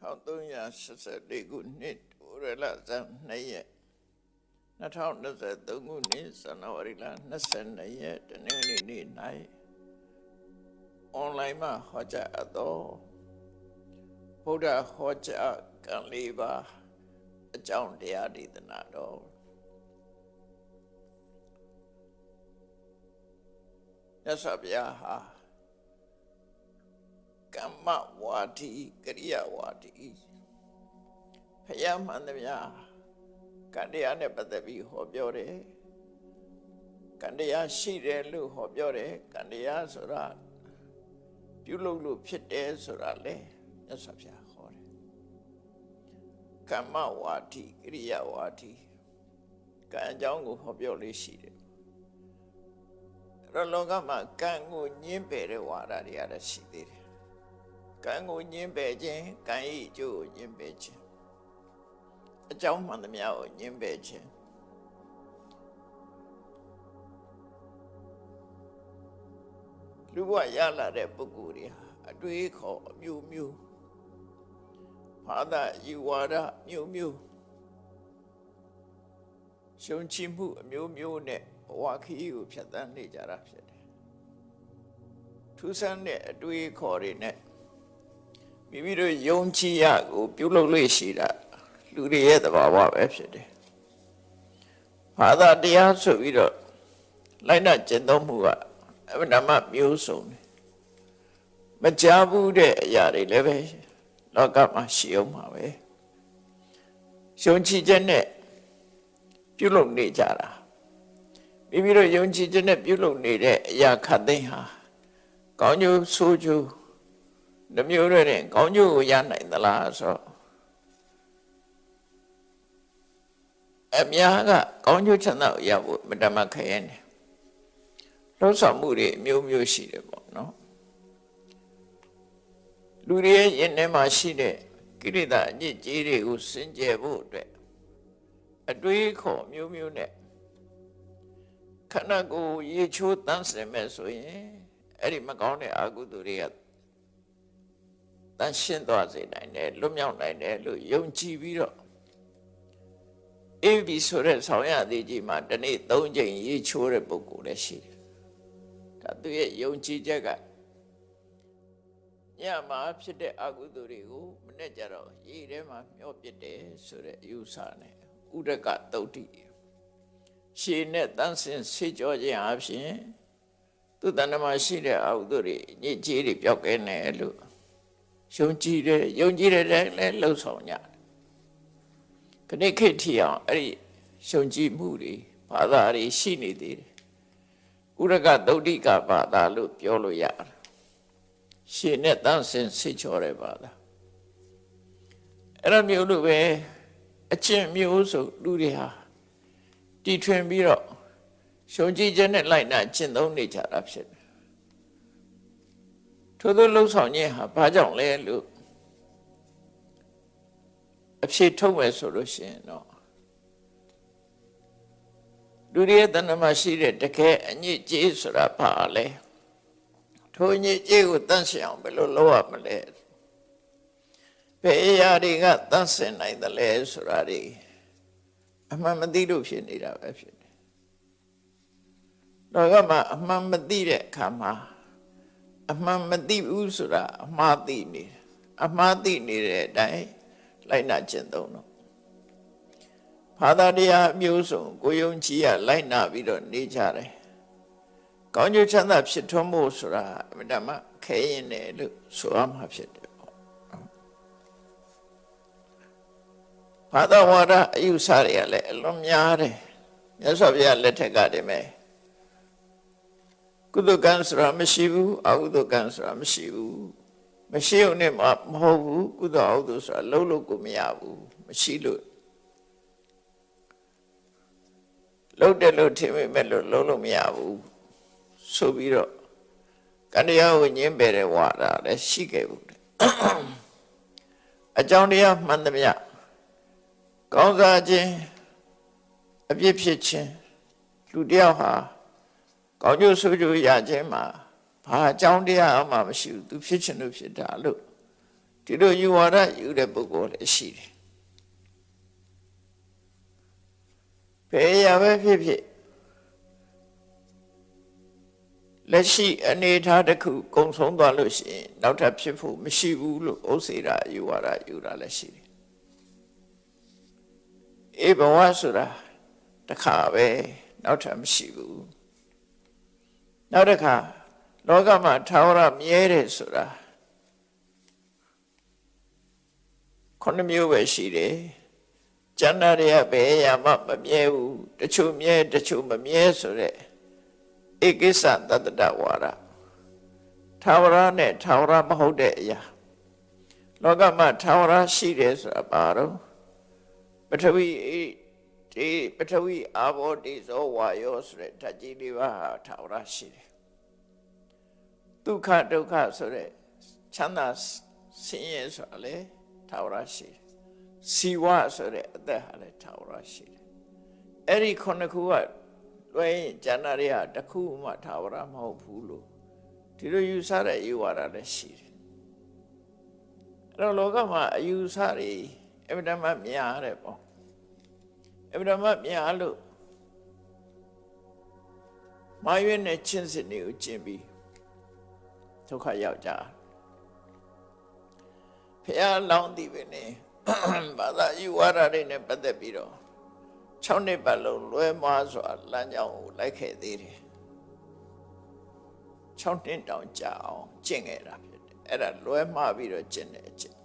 1384ခုနှစ်ဩရလဇန်2ရက်2023ခုနှစ်ဇန်နဝါရီလ22ရက်တနင်္ဂနွေနေ့၌အွန်လိုင်းမှာဟောကြားအပ်သောဗုဒ္ဓဟောကြားကံ၄ပါးအကြောင်းတရားဒေသနာတော်မြတ်စွာဘုရားဟာကမ္မဝါဒီကရိယာဝါဒီဖယားမှန်သမျှကံတရားနဲ့ပတ်သက်ပြီးဟောပြောတယ်ကံတရားရှိတယ်လို့ဟောပြောတယ်ကံတရားဆိုတာပြုလုပ်လို့ဖြစ်တယ်ဆိုတာလေမြတ်စွာဘုရားဟောတယ်ကမ္မဝါဒီကရိယာဝါဒီကံအကြောင်းကိုဟောပြောလေးရှိတယ်အဲ့တော့လောကမှာကံကိုညှင်းပယ်တဲ့ဝါဒတွေအားရှိသေးတယ်ကံကိုညှင်းပယ်ခြင်းကံ၏အကျိုးကိုညှင်းပယ်ခြင်းအကြောင်းမှန်သမျှကိုညှင်းပယ်ခြင်းလူဘဝရလာတဲ့ပုဂ္ဂိုလ်တွေဟာအတွေးခေါ်အမျိုးမျိုးဘာသာယူဝါဒမျိုးမျိုးရှုံချမှုအမျိုးမျိုးနဲ့ဘဝခရီးကိုဖြတ်သန်းနေကြတာဖြစ်တယ်ထူးဆန်းတဲ့အတွေးခေါ်တွေနဲ့မိမိတို့ယုံကြည်ရကိုပြုလုပ်လို့ရှိတာလူတွေရဲ့သဘာဝပဲဖြစ်တယ်ဘာသာတရားဆိုပြီးတော့လိုက်နာကျင့်သုံးမှုကအမှန်တမ်းမျိုးစုံတယ်မကြားဘူးတဲ့အရာတွေလည်းပဲလောကမှာရှိအောင်ပါပဲယုံကြည်ခြင်းနဲ့ပြုလုပ်နေကြတာမိမိတို့ယုံကြည်ခြင်းနဲ့ပြုလုပ်နေတဲ့အရာခတ်သိမ်းဟာကောင်းကျိုးဆိုးကျိုးနှမျိုးတွေနဲ့ကောင်းကျိုးကိုရနိုင်သလားဆိုအများကကောင်းကျိုးချမ်းသာကိုရဖို့မတမခရင်တယ်လှုပ်ဆောင်မှုတွေအမျိုးမျိုးရှိတယ်ပေါ့နော်လူတွေရဲ့ယဉ်ထဲမှာရှိတဲ့ကိရိတာအညစ်အကြေးတွေကိုစင်ကြယ်ဖို့အတွက်အတွေးခေါ်မျိုးမျိုးနဲ့ခန္ဓာကိုယ်ရေချိုးတန်းစင်မဲ့ဆိုရင်အဲ့ဒီမကောင်းတဲ့အကုသိုလ်တွေကတန်ရှင်းသွားစေနိုင်တယ်လွတ်မြောက်နိုင်တယ်လို့ယုံကြည်ပြီးတော့အေးပြီဆိုတဲ့ဆောင်ရသေးကြီးမှာဒီနေ့၃ချိန်ရေချိုးတဲ့ပုဂ္ဂိုလ်လည်းရှိတယ်ဒါသူရဲ့ယုံကြည်ချက်ကညမှာဖြစ်တဲ့အကုသိုလ်တွေကိုမနေ့ကျတော့ရေထဲမှာမျောပစ်တယ်ဆိုတဲ့အယူဆနဲ့ဥဒကတုတ်တိရှည်နဲ့တန်းစင်ဆေးကြောခြင်းအပြင်သူတဏ္ဍမှာရှိတဲ့အကုသိုလ်တွေညစ်ကြေးတွေပျောက်ကဲနေလို့ယုံကြည်တဲ့လည်းလှုပ်ဆောင်ကြခဏခေတ်ထီအောင်အဲ့ဒီယုံကြည်မှုတွေဘာသာတွေရှိနေသေးတယ်ဥရကသုတ်တိကဘာသာလို့ပြောလို့ရတယ်ရှင်းနဲ့တန်းစင်ဆိတ်ချော်တဲ့ဘာသာအဲ့လိုမျိုးလို့ပဲအချင်းမျိုးဆိုလူတွေဟာတီထွင်ပြီးတော့ယုံကြည်ခြင်းနဲ့လိုက်နာကျင့်သုံးနေကြတာဖြစ်တယ်ထို့သောလှုပ်ဆောင်ခြင်းဟာဘာကြောင့်လဲလို့အဖြေထုတ်မယ်ဆိုလို့ရှိရင်တော့လူတွေရဲ့တဏ္ဍမှာရှိတဲ့တကယ်အညစ်အကြေးဆိုတာဘာလဲထိုအညစ်အကြေးကိုတန့်ရှင်းအောင်ဘယ်လိုလုပ်ရမလဲဘယ်အရာတွေကတန့်ရှင်းနိုင်တယ်လဲဆိုတာတွေအမှန်မသိလို့ဖြစ်နေတာပဲဖြစ်တယ်တော့ကမှအမှန်မသိတဲ့အခါမှာအမှန်မသိဘူးဆိုတာအမှားသိနေတယ်အမှားသိနေတဲ့အတိုင်းလိုက်နာကျင့်သုံးတော့ဘာသာတရားမျိုးစုံကိုယုံကြည်ရလိုက်နာပြီးတော့နေကြတယ်ကောင်းကျိုးချမ်းသာဖြစ်ထွန်းဖို့ဆိုတာအမှန်တမ်းခဲရင်တယ်လို့ဆိုရမှာဖြစ်တယ်ပေါ့ဘာသာဝါဒအယူဆတွေကလည်းအလွန်များတယ်မြတ်စွာဘုရားလက်ထက်ကတည်းကကုသကံဆိုတာမရှိဘူးအကုသကံဆိုတာမရှိဘူးမရှိုံနဲ့မဟုတ်ဘူးကုသအကုသဆိုတာလုံးလို့ကိုမရဘူးမရှိလို့လုံးတယ်လို့ထင်မိမဲ့လို့လုံးလို့မရဘူးဆိုပြီးတော့ကံတရားကိုညှင်းပယ်တဲ့ဝါဒလည်းရှိခဲ့ဘူးအကြောင်းတရားမှန်သမျှကောင်းစားခြင်းအပြစ်ဖြစ်ခြင်းလူတယောက်ဟာကောင်းကျိုးဆိုးကျိုးရခြင်းမှာဘာအကြောင်းတရားမှမရှိဘူးသူဖြစ်ချင်လို့ဖြစ်တာလို့ ဒီလိုယူဝါဒယူတဲ့ပုဂ္ဂိုလ်လည်းရှိတယ်ဘယ်ရပဲဖြစ်ဖြစ်လက်ရှိအနေအထားတစ်ခုကုံဆုံးသွားလို့ရှိရင်နောက်ထပ်ဖြစ်ဖို့မရှိဘူးလို့ဥစ္စေတာယူဝါဒယူတာလည်းရှိတယ်အေးဘဝဆိုတာတစ်ခါပဲနောက်ထပ်မရှိဘူးနောက်တစ်ခါလောကမှာထာဝရမြဲတယ်ဆိုတာခုနှစ်မျိုးပဲရှိတယ်ကျန်တာတွေကဘယ်ရမှမမြဲဘူးတချို့မြဲတချို့မမြဲဆိုတဲ့ဧကိစ္စတတ္တဝါဒထာဝရနဲ့ထာဝရမဟုတ်တဲ့အရာလောကမှာထာဝရရှိတယ်ဆိုတာဘာလို့ပထဝီဒီပထဝီအာဘောတိဇောဝါယောဆိုတဲ့ဓာတ်ကြီးလေးပါဟာထာဝရရှိတယ်ဒုက္ခဒုက္ခဆိုတဲ့ချမ်းသာဆင်းရဲဆိုတာလေထာဝရရှိတယ်စီဝဆိုတဲ့အသက်ဟာလည်းထာဝရရှိတယ်အဲ့ဒီခုနှစ်ခုကလွှဲရင်ကျန်တာတွေကတစ်ခုမှထာဝရမဟုတ်ဘူးလို့ဒီလိုယူဆတဲ့ယူဝါဒလည်းရှိတယ်အဲ့တော့လောကမှာအယူဆတွေအမြဲတမ်းများတယ်ပေါ့အမြဲတမ်းများလို့မာရွေးနဲ့ချင်းစစ်တွေကိုကျင့်ပြီးဒုက္ခရောက်ကြဖះလောင်းသည်ပဲနဲ့ဘာသာယူဝါဒတွေနဲ့ပတ်သက်ပြီးတော့6နှစ်ပတ်လုံးလွဲမှားစွာလမ်းကြောင်းကိုလိုက်ခဲ့သေးတယ်6နှစ်တောင်ကြာအောင်ကျင့်ခဲ့တာဖြစ်တယ်အဲ့ဒါလွဲမှားပြီးတော့ကျင့်တဲ့အကျင့်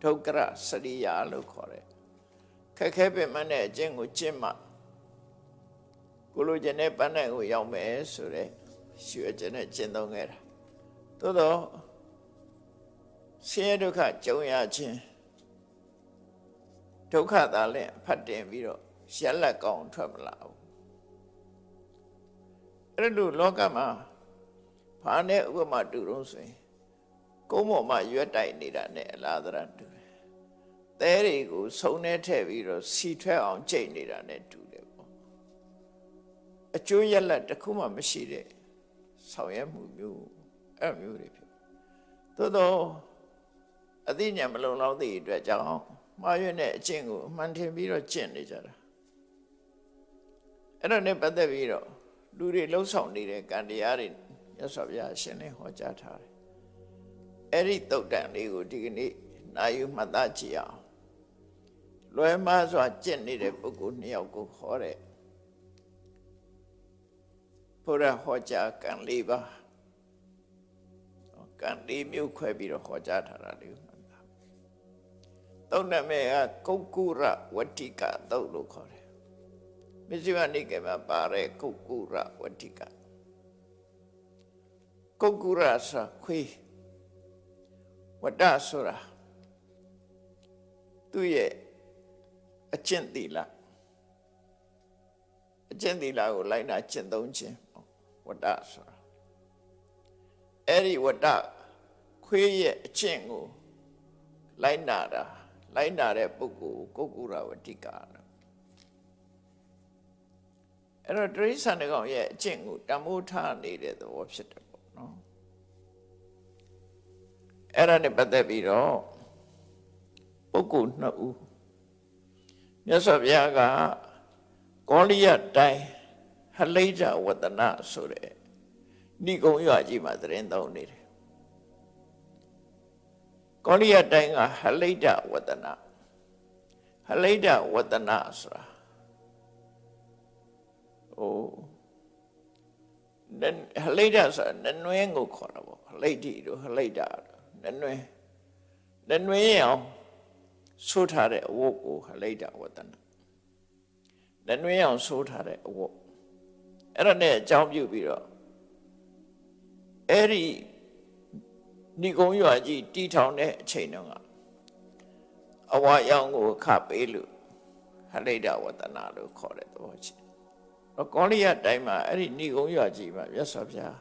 ဒုက္ခရစရိယာလို့ခေါ်တယ်ခက်ခဲပင်မနဲ့အကျင့်ကိုကျင့်မှကိုလိုချင်တဲ့ပန်းနိုင်ကိုရောက်မယ်ဆိုတဲ့ရွှေကျင့်နဲ့ကျင့်သုံးခဲ့တာသို့တော့ဆင်းရဲဒုက္ခကြုံရခြင်းဒုက္ခသာလည်းဖတ်တင်ပြီးတော့ရက်လက်ကောင်းထွက်မလာဘူးအဲ့လိုလောကမှာဘာနဲ့ဥပမာတူတော့ဆိုရင်ကုန်းပေါ်မှာရွက်တိုက်နေတာနဲ့အလားတရတူတယ်သဲတွေကိုစုံနေထည့်ပြီးတော့စီထွက်အောင်ကြိတ်နေတာနဲ့တူတယ်ပေါ့အကျိုးရက်လက်တစ်ခုမှမရှိတဲ့ဆောင်ရွက်မှုမျိုးအဲ့မျိုးတွေဖြစ်သို့တော့အသိဉာဏ်မလုံလောက်တဲ့အတွက်ကြောင့်မှားရွံ့တဲ့အကျင့်ကိုအမှန်ထင်ပြီးတော့ကျင့်နေကြတာအဲ့ဒါနဲ့ပတ်သက်ပြီးတော့လူတွေလှုပ်ဆောင်နေတဲ့ကံတရားတွေမြတ်စွာဘုရားရှင်လည်းဟောကြားထားတယ်အဲ့ဒီတုတ်တန်လေးကိုဒီကနေ့နာယူမှတ်သားကြည့်အောင်လွယ်မှားစွာကျင့်နေတဲ့ပုဂ္ဂိုလ်2ယောက်ကိုဟောတဲ့ဘုရားဟောကြားကံ၄ပါးကံ၄မျိုးခွဲပြီးတော့ဟောကြားထားတာလေတုတ်နာမည်ကကုက္ကုရဝတ္တိကတုတ်လို့ခေါ်တယ်မဇ္ဈိမနိကေမှာပါတဲ့ကုက္ကုရဝတ္တိကကုက္ကုရဆိုခွေးဝတ္တဆိုတာသူ့ရဲ့အကျင့်သီလကိုလိုက်နာကျင့်သုံးခြင်းဝတ္တဆိုတာအဲ့ဒီဝတ္တခွေးရဲ့အကျင့်ကိုလိုက်နာတဲ့ပုဂ္ဂိုလ်ကုက္ကုရဝတ္တိကအဲ့တော့တိရစ္ဆာန်ကောင်ရဲ့အကျင့်ကိုတမိုးထားနေတဲ့သဘောဖြစ်တယ်ပေါ့နော်အဲ့ဒါနဲ့ပတ်သက်ပြီးတော့ပုဂ္ဂိုလ်2ဦးမြတ်စွာဘုရားကကောလိယတိုင်းဟလိဒ္ဓဝတ္တနဆိုတဲ့ဏိဂုံးရွာကြီးမှာသတင်းသုံးနေတယ်ကောလိယတိုင်းကဟလိဒ္ဓဝတ္တနဆိုတာဟလိဒ္ဓဆိုတာနွင်းကိုခေါ်တာပေါ့ဟလိဒ္ဓိတို့ဟလိဒ္ဓနွင်းအောင်ဆိုးထားတဲ့အဝတ်ကိုဟလိဒ္ဓဝတ္တနနွင်းအောင်ဆိုးထားတဲ့အဝတ်အဲ့ဒါနဲ့အကြောင်းပြုပြီးတော့အဲ့ဒီဏိဂုံးရွာကြီးတီထောင်တဲ့အချိန်တုန်းကအဝါရောင်ကိုခပေးလို့ဟလိဒ္ဓဝတ္တနလို့ခေါ်တဲ့သဘောရှိတယ်ကောလိယတိုင်းမှာအဲ့ဒီဏိဂုံးရွာကြီးမှာမြတ်စွာဘုရား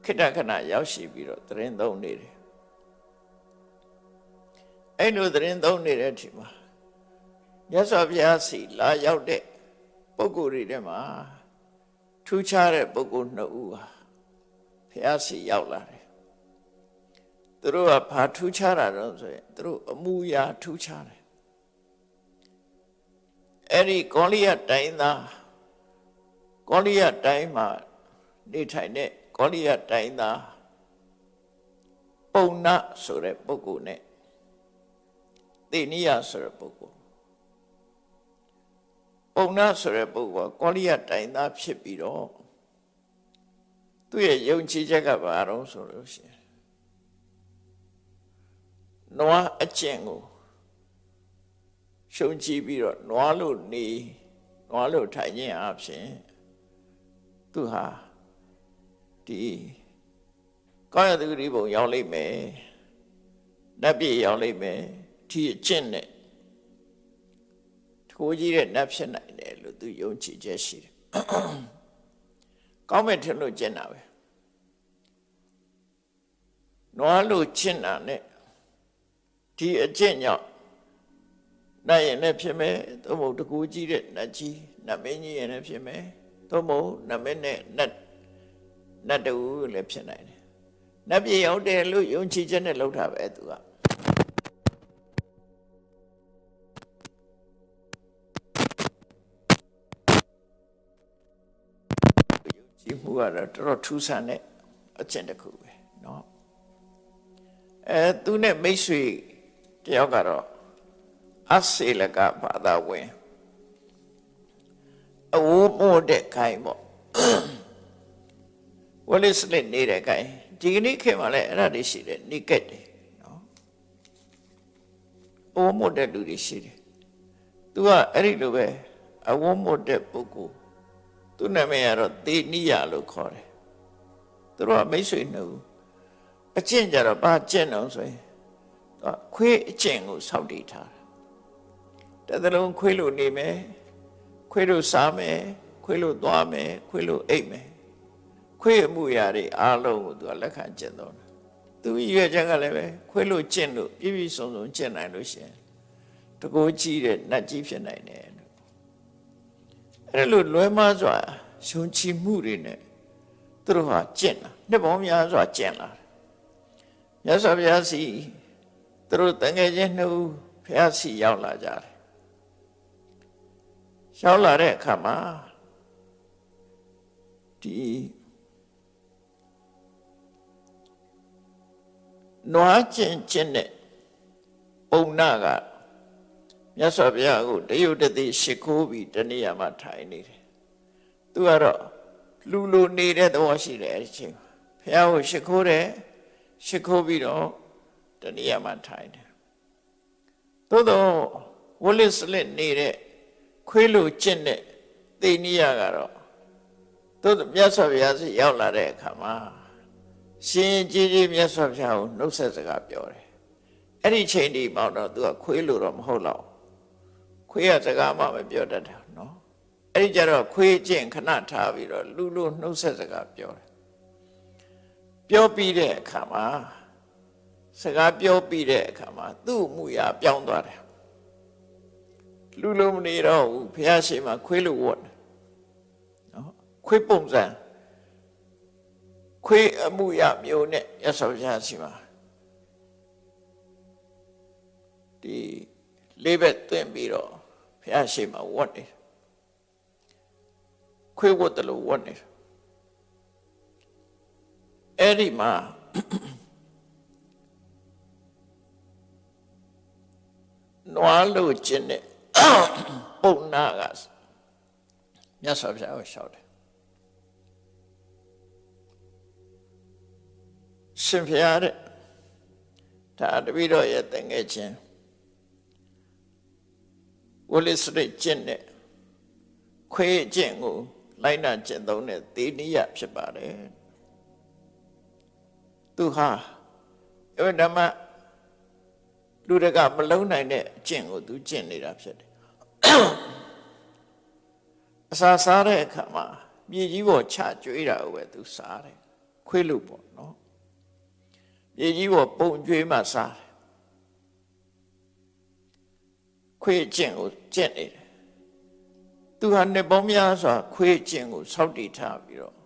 ခိတ္တခဏရောက်ရှိပြီးတော့သတင်းသုံးနေတယ်အဲ့လိုသတင်းသုံးနေတဲ့အချိန်မှာမြတ်စွာဘုရားစီလာရောက်တဲ့ပုဂ္ဂိုလ်တွေထဲမှာထူးခြားတဲ့ပုဂ္ဂိုလ်2ဦးဟာဘုရားစီရောက်လာတယ်သူ သူတို့ကဘာထူးခြားတာတော့ဆိုရင်သူတို့အမူအရာထူးခြားတယ်အဲ့ဒီကောလိယတိုင်းသားကောလိယတိုင်းမှာနေထိုင်တဲ့ကောလိယတိုင်းသားပုံနာဆိုတဲ့ပုဂ္ဂိုလ်နဲ့သေနိယဆိုတဲ့ပုဂ္ဂိုလ်ပုံနာဆိုတဲ့ပုဂ္ဂိုလ်ကကောလိယတိုင်းသားဖြစ်ပြီးတော့သူ့ရဲ့ယုံကြည်ချက်ကဘာတော့ဆိုလို့ရှိရင်နွားအကျင့်ကိုရှုံကြည့်ပြီးတော့နွားလို့နေနွားလို့ထိုင်ခြင်းအပြင်သူဟာဒီကောင်းရသူဒီဘုံရောက်လိမ့်မယ်နတ်ပြည်ရောက်လိမ့်မယ်ဒီအကျင့်နဲ့ထိုးကြီးတဲ့နတ်ဖြစ်နိုင်တယ်လို့သူယုံကြည်ချက်ရှိတယ်ကောင်းမဲ့ထင်လို့ကျင့်တာပဲနွားလို့ကျင့်တာနဲ့ဒီအကျင့်ကြောင့်နိုင်ရင်လည်းဖြစ်မယ်သို့မဟုတ်တကူကြီးတဲ့နတ်ကြီးနတ်မင်းကြီးရင်လည်းဖြစ်မယ်သို့မဟုတ်နတ်မင်းနဲ့နတ်တူလည်းဖြစ်နိုင်တယ်နတ်ပြည်ရောက်တယ်လို့ယုံကြည်ချက်နဲ့လုပ်တာပဲသူကယုံကြည်မှုကတော့တော်ထူးဆန်းတဲ့အကျင့်တစ်ခုပဲเนาะသူနဲ့မိတ်ဆွေတယောက်ကတော့အစေလကဘာသာဝင်အဝမို့တဲ့ခိုင်ပေါ့ဝလိစလက်နေတဲ့ခိုင်ဒီကနေ့ခေတ်မှာလည်းအဲ့ဒါတွေရှိတယ်နိကက်တယ်နော်အဝမို့တဲ့လူတွေရှိတယ်သူကအဲ့ဒီလိုပဲအဝမို့တဲ့ပုဂ္ဂိုလ်သူနာမည်ကတော့သေနိယလို့ခေါ်တယ်သူတို့ကမိတ်ဆွေနှစ်ဦးအကျင့်ကြတော့ဘာကျင့်တော့ဆိုရင်ခွေးအကျင့်ကိုစောင့်တည်ထားတာတသလုံးခွေးလို့နေမယ်ခွေးလို့စားမယ်ခွေးလို့သွားမယ်ခွေးလို့အိပ်မယ်ခွေးအမှုရာတွေအားလုံးကိုသူကလက်ခံကျင့်တော့တယ်သူရွေးချက်ကလည်းပဲခွေးလို့ကျင့်လို့ပြည့်ပြည့်စုံစုံကျင့်နိုင်လို့ရှိရင်တကိုးကြီးတဲ့နတ်ကြီးဖြစ်နိုင်တယ်လို့အဲ့လိုလွဲမှားစွာယုံကြည်မှုတွေနဲ့သူတို့ဟာကျင့်တာနှစ်ပေါင်းများစွာကျင့်လာတယ်မြတ်စွာဘုရားစီသူတို့တန်ငယ်ချင်းနှစ်ဦးဘုရားစီရောက်လာကြတယ်ရောက်လာတဲ့အခါမှာဒီနွားကျင့်တဲ့ပုံနာကမြတ်စွာဘုရားကိုတယုတ်တသိရှိခိုးပြီးတနေရာမှာထိုင်နေတယ်သူကတော့လူလိုနေတဲ့သဘောရှိတယ်အဲ့ဒီချိန်ဘုရားကိုရှိခိုးတယ်ရှိခိုးပြီးတော့တနေရာမှာထိုင်တယ်သို့တော့ဝလိစလက်နေတဲ့ခွေးလိုကျင့်တဲ့သေနိယကတော့သို့မြတ်စွာဘုရားစီရောက်လာတဲ့အခါမှာရှင်ကြီးကြီးမြတ်စွာဘုရားကိုနှုတ်ဆက်စကားပြောတယ်အဲ့ဒီချိန်ဒီမှတော့သူကခွေးလိုတော့မဟုတ်တော့ခွေးကစကားမှမပြောတတ်တာနော်အဲ့ဒီကျတော့ခွေးကျင့်ခဏထားပြီးတော့လူလိုနှုတ်ဆက်စကားပြောတယ်ပြောပြီးတဲ့အခါမှာစကားပြောပြီးတဲ့အခါမှာသူ့အမှုရာပြောင်းသွားတယ်လူလိုမနေတော့ဘူးဘုရားရှိခိုးခွေးလိုဝတ်နော်ခွေးပုံစံခွေးအမှုရမျိုးနဲ့ရသော်ဘုရားရှိခိုးဒီလေးဘက်သွင်းပြီးတော့ဘုရားရှိခိုးဝတ်နေခွေးဝတ်တယ်လို့ဝတ်နေအဲ့ဒီမှာနွားလို့ကျင့်တဲ့ပုံနာကမြတ်စွာဘုရားကိုလျှောက်တယ်ရှင်ဘုရားတဲ့ဒါတပည့်တော်ရဲ့တန်ငယ်ချင်းဝလိစရိတ်ကျင့်တဲ့ခွေးကျင့်ကိုလိုက်နာကျင့်သုံးတဲ့သေနိယဖြစ်ပါတယ်သူဟာအဲ့ဓမ္မလူတကမလုံးနိုင်တဲ့အကျင့်ကိုသူကျင့်နေတာဖြစ်တယ်အစာစားတဲ့အခါမှာမြေကြီးပေါ်ချကျွေးတာကိုပဲသူစားတယ်ခွေးလို့ပေါ့နော်မြေကြီးပေါ်ပုံကျွေးမှစားတယ်ခွေးကျင့်ကိုကျင့်နေတယ်သူဟာနှစ်ပေါင်းများစွာခွေးကျင့်ကိုစောင့်တည်ထားပြီးတော့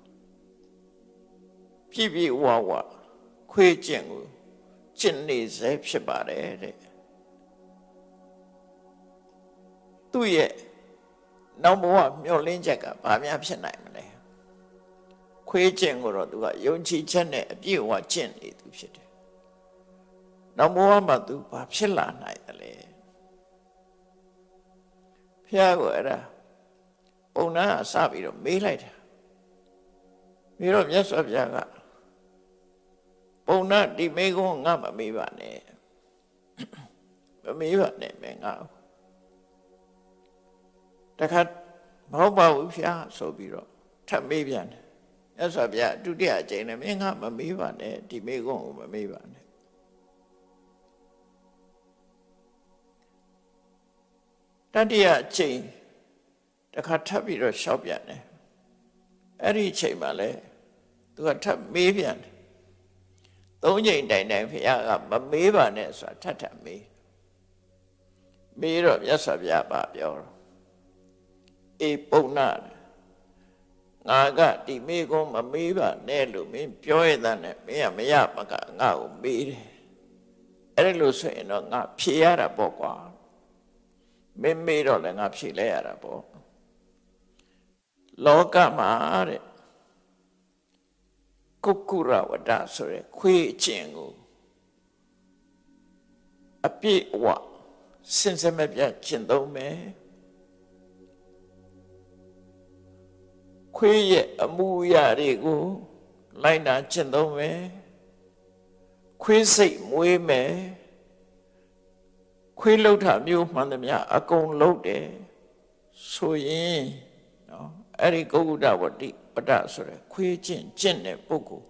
ပြည့်ပြည့်ဝဝခွေးကျင့်ကို ကျင့်နေစေဖြစ်ပါတယ်တဲ့သူ့ရဲ့နောက်ဘဝမျှော်လင့်ချက်ကဘာများဖြစ်နိုင်မလဲခွေးကျင့်ကိုတော့သူကယုံကြည်ချက်နဲ့အပြည့်အဝကျင့်နေသူဖြစ်တယ်နောက်ဘဝမှာသူဘာဖြစ်လာနိုင်တယ်လဲဖះကိုအဲ့ဒါပုံနာကစပြီးတော့မေးလိုက်တာပြီးတော့မြတ်စွာဘုရားကပုံနာဒီမေကုန်းငါမမေးပါနဲ့မမေးပါနဲ့မင်းငါတခါမဟုတ်ပါဘူးဖះဆိုပြီးတော့ထပ်မေးပြန်တယ်မြတ်စွာဘုရားဒုတိယအကြိမ်နဲ့မင်းငါမမေးပါနဲ့ဒီမေကုန်းကိုမမေးပါနဲ့တတိယအကြိမ်တခါထပ်ပြီးတော့လျှောက်ပြန်တယ်အဲ့ဒီအချိန်မှာလဲသူကထပ်မေးပြန်တယ်သုံးချိန်တိုင်တိုင်ဘုရားကမမေးပါနဲ့ဆိုတာထပ်မေးတော့မြတ်စွာဘုရားပါပြောတော့အေးပုံနာငါကဒီမေကုန်းမမေးပါနဲ့လို့မင်းပြောရတဲ့နဲ့မင်းကမရမကငါ့ကိုမေးတယ်အဲ့လိုဆိုရင်တော့ငါဖြေရတာပေါ့ကွာမင်းမေးတော့လည်းငါဖြေလဲရတာပေါ့လောကမှာတဲ့ကုက္ကုရဝတ္တဆိုရယ်ခွေးကျင်ကိုအပြည့်အဝစင်စမပြတ်ကျင့်သုံးမယ်ခွေးရဲ့အမှုအရာတွေကိုလိုက်နာကျင့်သုံးမယ်ခွေးစိတ်မွေးမယ်ခွေးလှုပ်တာမျိုးမှန်သမျှအကုန်လှုပ်တယ်ဆိုရင်နော်အဲ့ဒီကုက္ကုတဝတ္တိပတ္တဆိုရယ်ခွေးကျင့်တဲ့ပုဂ္ဂိုလ်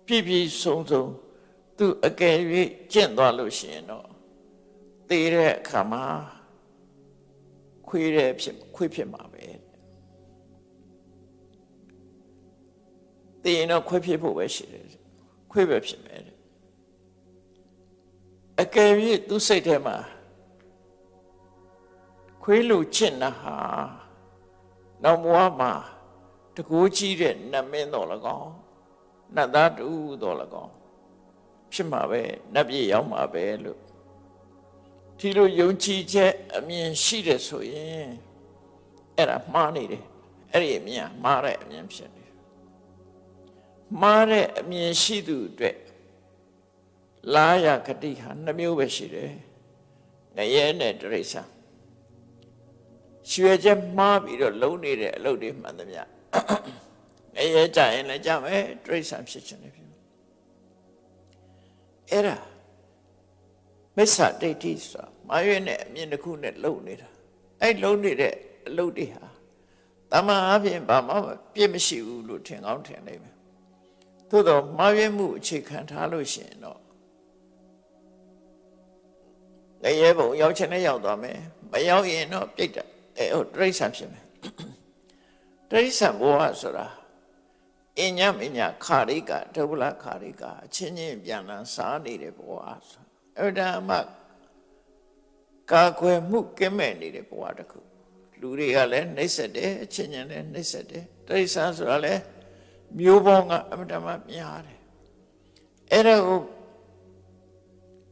ပြည့်ပြည့်စုံစုံသူအကယ်၍ကျင့်သွားလို့ရှိရင်တော့သေတဲ့အခါမှာခွေးဖြစ်မှာပဲသေရင်တော့ခွေးဖြစ်ဖို့ပဲရှိတယ်ခွေးပဲဖြစ်မယ်အကယ်၍သူစိတ်ထဲမှာခွေးလူကျင့်တာဟာနောက်ဘဝမှာတကိုးကြီးတဲ့နတ်မင်းတော်၎င်းနတ်သားတူတော်၎င်းဖြစ်မှာပဲနတ်ပြည်ရောက်မှာပဲလို့ဒီလိုယုံကြည်ချက်အမြင်ရှိတယ်ဆိုရင်အဲ့ဒါမှားနေတယ်အဲ့ဒီအမြင်မှားတဲ့အမြင်ဖြစ်နေမှားတဲ့အမြင်ရှိသူအတွက်လာယဂတိဟာနှမျိုးပဲရှိတယ်ငရဲနဲ့တိရစ္ဆာန်ရွှေချက်မှားပြီးတော့လုံနေတဲ့အလုပ်တွေမှန်သမျှငရဲကြရင်လည်းကြမယ်တိရစ္ဆာန်ဖြစ်ခြင်းလည်းဖြစ်အဲ့ဒါမစ္ဆဒိဋ္ဌိဆိုတာမာရွေးနဲ့အမြင်တစ်ခုနဲ့လုံနေတာအဲ့လုံနေတဲ့အလုပ်တွေဟာတမန်အပြင်ဘာမှပြည့်မရှိဘူးလို့ထင်ကောင်းထင်နေမယ်သို့တော့မာရွေးမှုအခြေခံထားလို့ရှိရင်တော့ငရဲဘုံရောက်ချင်နဲ့ရောက်သွားမယ်မရောက်ရင်တော့ပြိတ္တဟုတ်တိရစ္ဆာန်ဖြစ်မယ်တိရစ္ဆာန်ဘဝဆိုတာအညမညခါရိကဒုဗ္ဗလခါရိကအချင်းချင်းပြန်လန်းစားနေတဲ့ဘဝဆိုအဲ့ဒါမှကာကွယ်မှုကင်းမဲ့နေတဲ့ဘဝတစ်ခုလူတွေကလည်းနှိမ့်ဆက်တယ်အချင်းချင်းလည်းနှိမ့်ဆက်တယ်တိရစ္ဆာန်ဆိုတာလည်းမျိုးပေါင်းကအမှန်တမ်းများတယ်အဲ့ဒါကို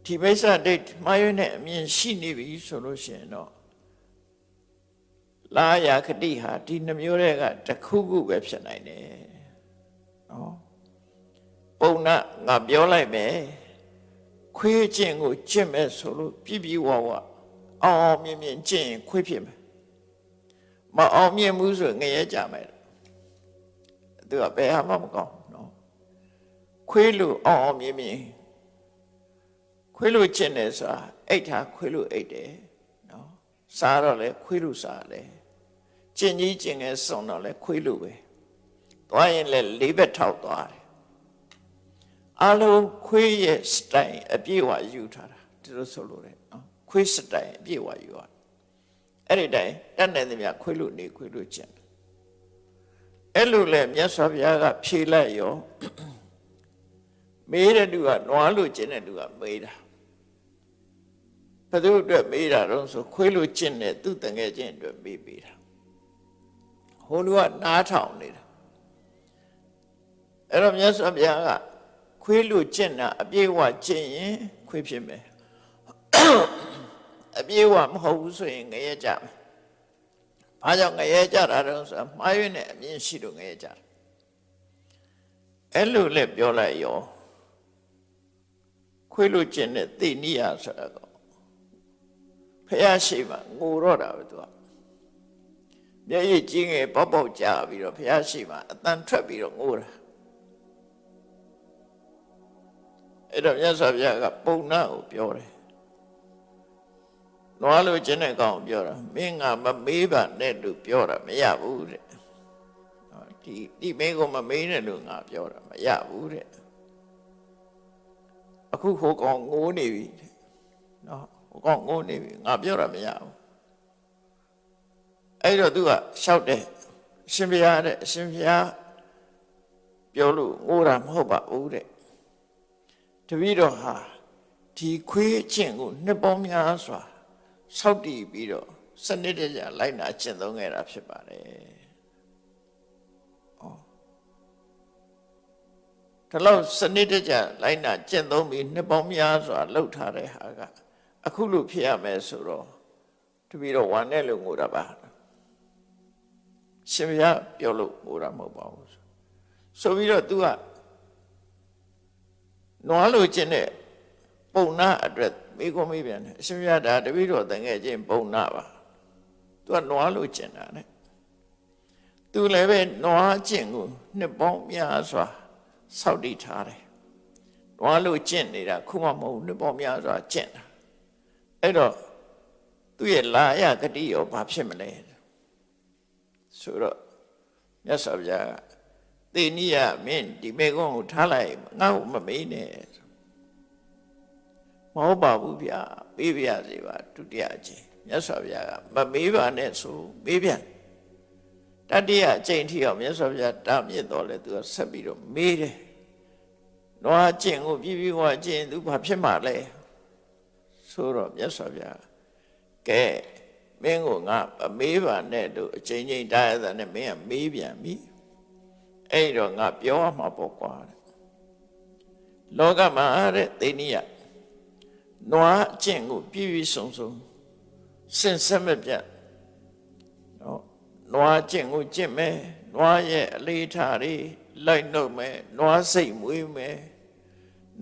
ဒီမိစ္ဆာဒိဋ္ဌိမှားရတဲ့အမြင်ရှိနေပြီဆိုလို့ရှိရင်တော့လာယဂတိဟာဒီနှမျိုးတွေကတစ်ခုခုပဲဖြစ်နိုင်တယ်နော်ပုံနာငါပြောလိုက်မယ်ခွေးကျင့်ကိုကျင့်မဲ့ဆိုလို့ပြပြဝဝအောင်မြင်မြင်ကျင့်ရင်ခွေးဖြစ်မယ်မအောင်မြင်ဘူးဆိုငရဲကြမယ်သူကဘယ်ဟာမှမကောင်းနော်ခွေးလို့အောင်မြင်မြင်ခွေးလို့ကျင့်တယ်ဆိုတာအိတ်ထားခွေးလို့အိတ်တယ်နော်စားတော့လေခွေးလို့စားတယ်ကျင့်ကြီးကျင့်ငယ်စုံတော့လေခွေးလို့ပဲသွားရင်လေလေးဘက်ထောက်သွားတယ်အလုံးခွေးရဲ့စတိုင်အပြည့်ဝယူထားတာဒီလိုဆိုလို့ရတယ်နော်ခွေးစတိုင်အပြည့်ဝယူရအဲ့ဒီတိုင်တတ်နိုင်သမျှခွေးလို့နေခွေးလို့ကျင့်အဲ့လိုလေမြတ်စွာဘုရားကဖြေလိုက်ရောမေးတဲ့သူကနွားလို့ကျင့်တဲ့သူကမေးတာဘယ်သူအတွက်မေးတာတော့ဆိုခွေးလို့ကျင့်တဲ့သူတငယ်ချင်းအတွက်မေးပေးတာဟိုလူကနားထောင်နေတာအဲ့တော့မြတ်စွာဘုရားက ခွေးလို့ကျင့်တာအပြည့်ဝကျင့်ရင်ခွေးဖြစ်မယ်အပြည့်ဝမဟုတ်ဘူးဆိုရင်ငရဲကြမယ်ဘာကြောင့်ငရဲကြတာတုန်းဆိုမှားရွေးနဲ့အမြင်ရှိလို့ငရဲကြတာအဲ့လိုလည်းပြောလိုက်ရောခွေးလို့ကျင့်တဲ့သိနိယဆိုတာကဖះရှိမှငိုတော့တာပဲသူကမျက်ရည်ကြီးငယ်ပေါက်ပေါက်ကြာပြီးတော့ဖះရှိမှအတန်ထွက်ပြီးတော့ငိုတာအဲ့တော့မြတ်စွာဘုရားကပုံနာကိုပြောတယ်နွားလို့ကျင့်တဲ့ကောင်ပြောတာမင်းငါမမေးပါနဲ့လို့ပြောတာမရဘူးတဲ့ဒီမင်းကိုမမေးနဲ့လို့ငါပြောတာမရဘူးတဲ့အခုဟိုကောင်ငိုးနေပြီနော်ဟိုကောင်ငိုးနေပြီငါပြောတာမရဘူးအဲ့တော့သူကလျှောက်တယ်အရှင်ဘုရားတဲ့အရှင်ဘုရားပြောလို့ငိုတာမဟုတ်ပါဘူးတဲ့တပည့်တော်ဟာဒီခွေးအကျင့်ကိုနှစ်ပေါင်းများစွာဆောက်တည်ပြီးတော့စနစ်တကျလိုက်နာကျင့်သုံးခဲ့တာဖြစ်ပါတယ်ဒါလို့စနစ်တကျလိုက်နာကျင့်သုံးပြီးနှစ်ပေါင်းများစွာလှုပ်ထားတဲ့ဟာကအခုလို့ဖြစ်ရမယ်ဆိုတော့တပည့်တော်ဝမ်းနဲ့လို့ငိုတာပါရှင်ဘုရားပြောလို့ငိုတာမဟုတ်ပါဘူးဆိုပြီးတော့ तू ကနွားလို့ကျင့်တဲ့ပုံနာအတွက်မိကုံးမိပြန်တယ်အရှင်ဘုရားဒါတပည့်တော်တန်ခဲ့ခြင်းပုံနာပါ तू ကနွားလို့ကျင့်တာတဲ့ तू လည်းပဲနွားကျင့်ကိုနှစ်ပေါင်းများစွာဆောက်တည်ထားတယ်နွားလို့ကျင့်နေတာခုမှမဟုတ်နှစ်ပေါင်းများစွာကျင့်တာအဲ့တော့သူ့ရဲ့လာယဂတိရောဘာဖြစ်မလဲဆိုတော့မြတ်စွာဘုရားကသေနိယမင်းဒီမေကုန်းကိုထားလိုက်ငါ့ကိုမမေးနဲ့မဟုတ်ပါဘူးဗျာပေးပြရစီပါဒုတိယအကြိမ်မြတ်စွာဘုရားကမမေးပါနဲ့ဆိုမေးပြန်တတိယအကြိမ်ထိအောင်မြတ်စွာဘုရားတားမြစ်တော်လဲသူကဆက်ပြီးတော့မေးတယ်နွားကျင့်ကိုပြပြဝကျင့်သူဘာဖြစ်မှလဲဆိုတော့မြတ်စွာဘုရားကဲမင်းကိုငါမေးပါနဲ့တို့အချိန်ချင်းတားရတဲ့နဲ့မင်းကမေးပြန်ပြီအဲ့တော့ငါပြောရမှာပေါ့ကွာလောကမှာတဲ့သေနိယနွားအကျင့်ကိုပြည့်ပြည့်စုံစုံစင်ဆက်မပြတ်နော်နွားအကျင့်ကိုကျင့်မယ်နွားရဲ့အလေးထားတွေလိုက်နှုတ်မယ်နွားစိတ်မွေးမယ်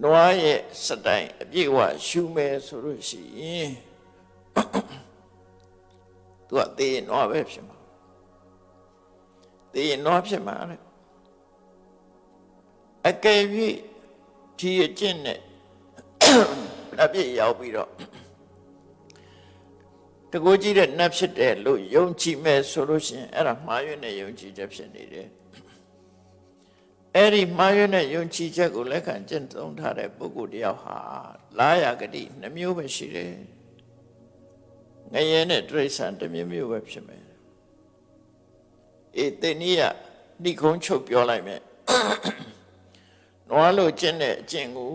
နွားရဲ့စတိုင်အပြည့်အဝရှုမယ်ဆိုလို့ရှိရင်သူကသေရင်နွားပဲဖြစ်မှာသေရင်နွားဖြစ်မှာတဲ့အကယ်၍ဒီအကျင့်နဲ့အပြည့်ရောက်ပြီးတော့တကူကြည့်တဲ့နတ်ဖြစ်တယ်လို့ယုံကြည်မဲ့ဆိုလို့ရှိရင်အဲ့ဒါမှားရွံ့တဲ့ယုံကြည်ချက်ဖြစ်နေတယ်အဲ့ဒီမှားရွံ့တဲ့ယုံကြည်ချက်ကိုလက်ခံကျင့်သုံးထားတဲ့ပုဂ္ဂိုလ်တယောက်ဟာလာယဂတိနှမျိုးပဲရှိတယ်ငရဲနဲ့တိရစ္ဆာန်တစ်မျိုးမျိုးပဲဖြစ်မယ်သေနိယနှိကုံးချုပ်ပြောလိုက်မယ်နွားလို့ကျင့်တဲ့အကျင့်ကို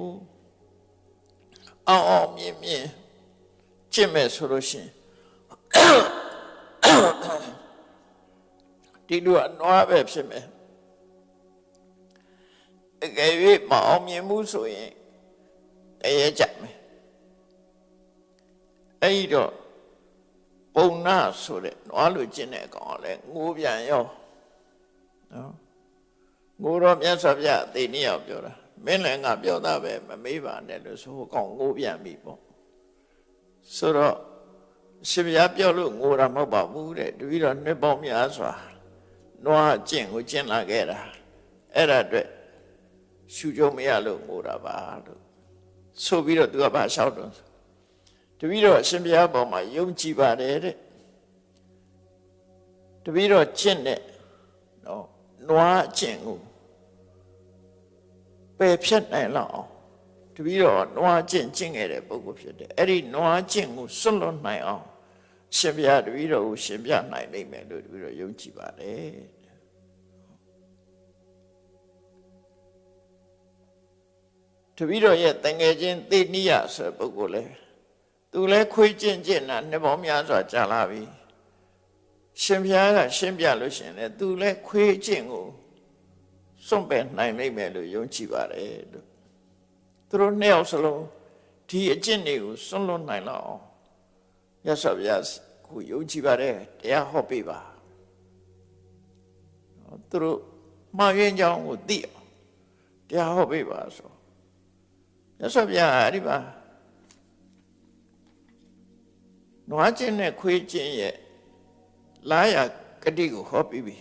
အောင်မြင်မြင်ကျင့်မဲ့ဆိုလို့ရှိရင်ဒီလိုအနွားပဲဖြစ်မယ်အကယ်၍မအောင်မြင်မှုဆိုရင်တရေကြမယ်အဲ့ဒီတော့ပုံနာဆိုတဲ့နွားလိုကျင့်တဲ့အကောင်ကလည်းငိုပြန်ရောနော်ငိုတော့မြတ်စွာဘုရားသေနိယပြောတာမင်းလည်းငါပြောတာပဲမမေးပါနဲ့လို့ဆိုကောင်ငိုပြန်ပြီပေါ့ဆိုတော့ရှင်ဘုရားပြောလို့ငိုတာမဟုတ်ပါဘူးတဲ့တပည့်တော်နှစ်ပေါင်းများစွာနွားကျင့်ကိုကျင့်လာခဲ့တာအဲ့ဒါအတွက်ရှုကြုံမရလို့ငိုတာပါလို့ဆိုပြီးတော့သူကဘာလျှောက်တော့တပည့်တော်အရှင်ဘုရားပေါ်မှာယုံကြည်ပါတယ်တဲ့တပည့်တော်ကျင့်တဲ့နော်နွားကျင့်ကိုပယ်ဖြတ်နိုင်လောက်အောင်တပည့်တော်နွားကျင့်ခဲ့တဲ့ပုဂ္ဂိုလ်ဖြစ်တယ်အဲ့ဒီနွားကျင့်ကိုစွန့်လွတ်နိုင်အောင်ရှင်ဘုရားတပည့်တော်ကိုရှင်ပြနိုင်နိုင်မယ်လို့တပည့်တော်ယုံကြည်ပါတယ်တပည့်တော်ရဲ့တန်ငယ်ချင်းသေနိယဆိုတဲ့ပုဂ္ဂိုလ်လဲသူလဲခွေးကျင့်တာနှစ်ပေါင်းများစွာကြာလာပြီရှင်ဘုရားကရှင်းပြလို့ရှင်လဲသူလဲခွေးကျင့်ကိုစွန့်ပယ်နိုင်နိုင်မယ်လို့ယုံကြည်ပါတယ်လို့ သူတို့နှစ်ယောက်စလုံးဒီအကျင့်တွေကိုစွန့်လွတ်နိုင်လောက်အောင်ရသော်ဗျာကိုယုံကြည်ပါတယ်တရားဟောပေးပါသူတို့မှားယွင်းကြောင်းကိုသိအောင်တရားဟောပေးပါဆိုရသော်ဗျာအဲ့ဒီပါနွားချင်းနဲ့ခွေးချင်းရဲ့လာရကတိကိုဟောပြီးပြီ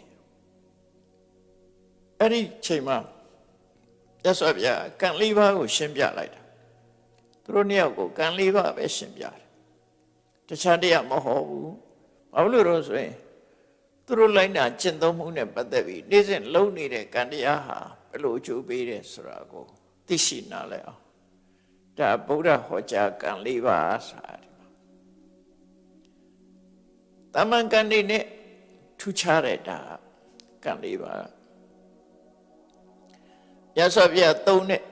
အဲ့ဒီချိန်မှာရသော်ဗျာကံလေးပါးကိုရှင်းပြလိုက်တာသူတို့နှစ်ယောက်ကိုကံလေးပါးပဲရှင်းပြတယ်တခြားတရားမဟုတ်ဘူးဘာလို့လဲဆိုရင်သူတို့လိုက်နာကျင့်သုံးမှုနဲ့ပတ်သက်ပြီးနေ့စဉ်လုံးနေတဲ့ကံတရားဟာဘယ်လိုအကျိုးပေးတယ်ဆိုတာကိုသိရှိနားလည်အောင်ဒါဗုဒ္ဓဟောကြားကံလေးပါးဆိုတာဒီမှာတမန်ကံတွေနဲ့ထူးခြားတဲ့ဒါကံလေးပါးရသော်ပြသုံးနဲ့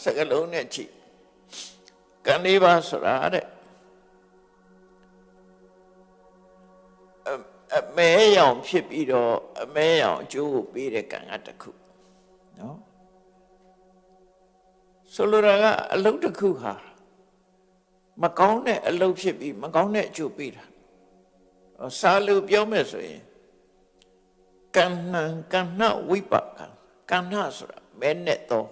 စကလုံးနဲ့ကြည့်ကံလေးပါးဆိုတာတဲ့အမဲရောင်ဖြစ်ပြီးတော့အမဲရောင်အကျိုးကိုပေးတဲ့ကံကတစ်ခုနော်ဆိုလိုတာကအလုပ်တစ်ခုဟာမကောင်းတဲ့အလုပ်ဖြစ်ပြီးမကောင်းတဲ့အကျိုးပေးတာစာလို့ပြောမယ်ဆိုရင်ကံဏဝိပါကကံဏဆိုတာမဲနဲ့တော့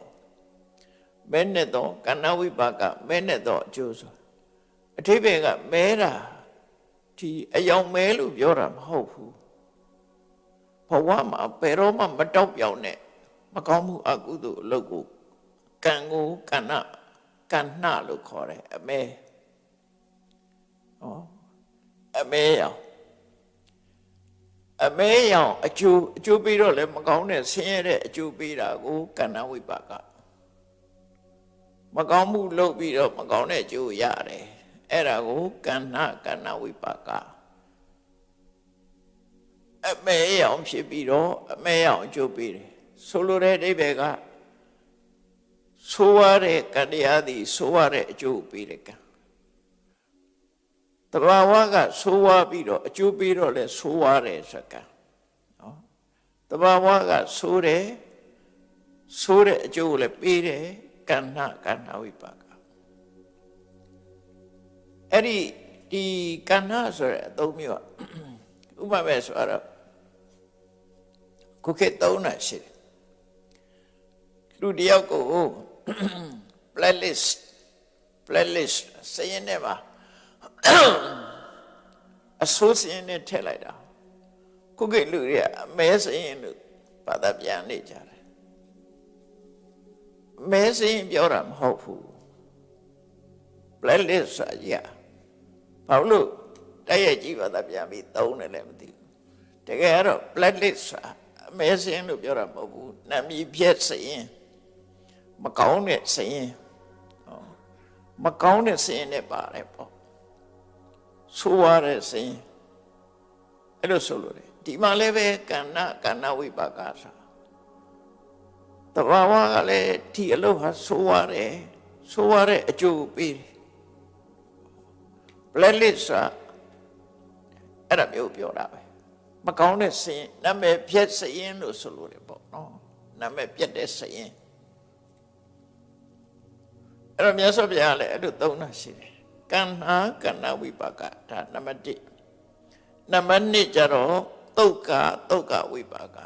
ကံဏဝိပါကမဲနဲ့တော့အကျိုးဆိုအထိပ္ပယ်ကမဲတာဒီအယောင်မဲလို့ပြောတာမဟုတ်ဘူးဘဝမှာဘယ်တော့မှမတောက်ပြောင်နဲ့မကောင်းမှုအကုသိုလ်အလုပ်ကိုကံကိုကဏလို့ခေါ်တယ်အမဲအမဲရောင်အကျိုးပေးတော့လည်းမကောင်းတဲ့ဆင်းရဲတဲ့အကျိုးပေးတာကိုကံဏဝိပါကမကောင်းမှုလုပ်ပြီးတော့မကောင်းတဲ့အကျိုးရတယ်အဲ့ဒါကိုကဏဝိပါကအမဲရောင်ဖြစ်ပြီးတော့အမဲရောင်အကျိုးပေးတယ်ဆိုလိုတဲ့အဓိပ္ပာယ်ကဆိုးရတဲ့ကံတရားသည်ဆိုးရတဲ့အကျိုးပေးတဲ့ကံတဘာဝကဆိုးရပြီးတော့အကျိုးပေးတော့လဲဆိုးရတယ်ဆိုကံနော်တဘာဝကဆိုးတဲ့အကျိုးကိုလည်းပေးတယ်ကဏဝိပါကအဲ့ဒီကဏဆိုတဲ့အသုံးမျိုးဥပမာဆိုတော့ခုခေတ်သုံးတာရှိတယ်လူတယောက်ကို playlist စရင်ထဲမှာအဆိုးစရင်နဲ့ထည့်လိုက်တာခုခေတ်လူတွေကအမဲစရင်လို့ဘာသာပြန်နေကြတယ်မဲစရင်ပြောတာမဟုတ်ဘူး playlist ဆိုတာကြီးဘာလို့တိုက်ရိုက်ကြည့်ဘာသာပြန်ပြီးသုံးတယ်လည်းမသိဘူးတကယ်ကတော့ playlist ဆိုတာအမဲစရင်လို့ပြောတာမဟုတ်ဘူးနာမည်ပြည့်စရင်မကောင်းတဲ့စရင်မကောင်းတဲ့စရင်နဲ့ပါတယ်ပေါ့ဆိုးရတဲ့စရင်အဲ့လိုဆိုလို့တယ်ဒီမှာလည်းပဲကဏဝိပါကဆိုတဘာဝကလည်းဒီအလုပ်ဟာဆိုးရတဲ့အကျိုးပေးတယ် playlist ဆိုအဲ့ဒါမျိုးပြောတာပဲမကောင်းတဲ့စရင်နာမည်ပြည့်စရင်လို့ဆိုလို့တယ်ပေါ့နော်နာမည်ပြည့်တဲ့စရင်အဲ့တော့မြတ်စွာဘုရားလည်းအဲ့လိုသုံးတာရှိတယ်ကံဝိပါကဒါနံပါတ်1နံပါတ်2ကျတော့သုတ်ကဝိပါက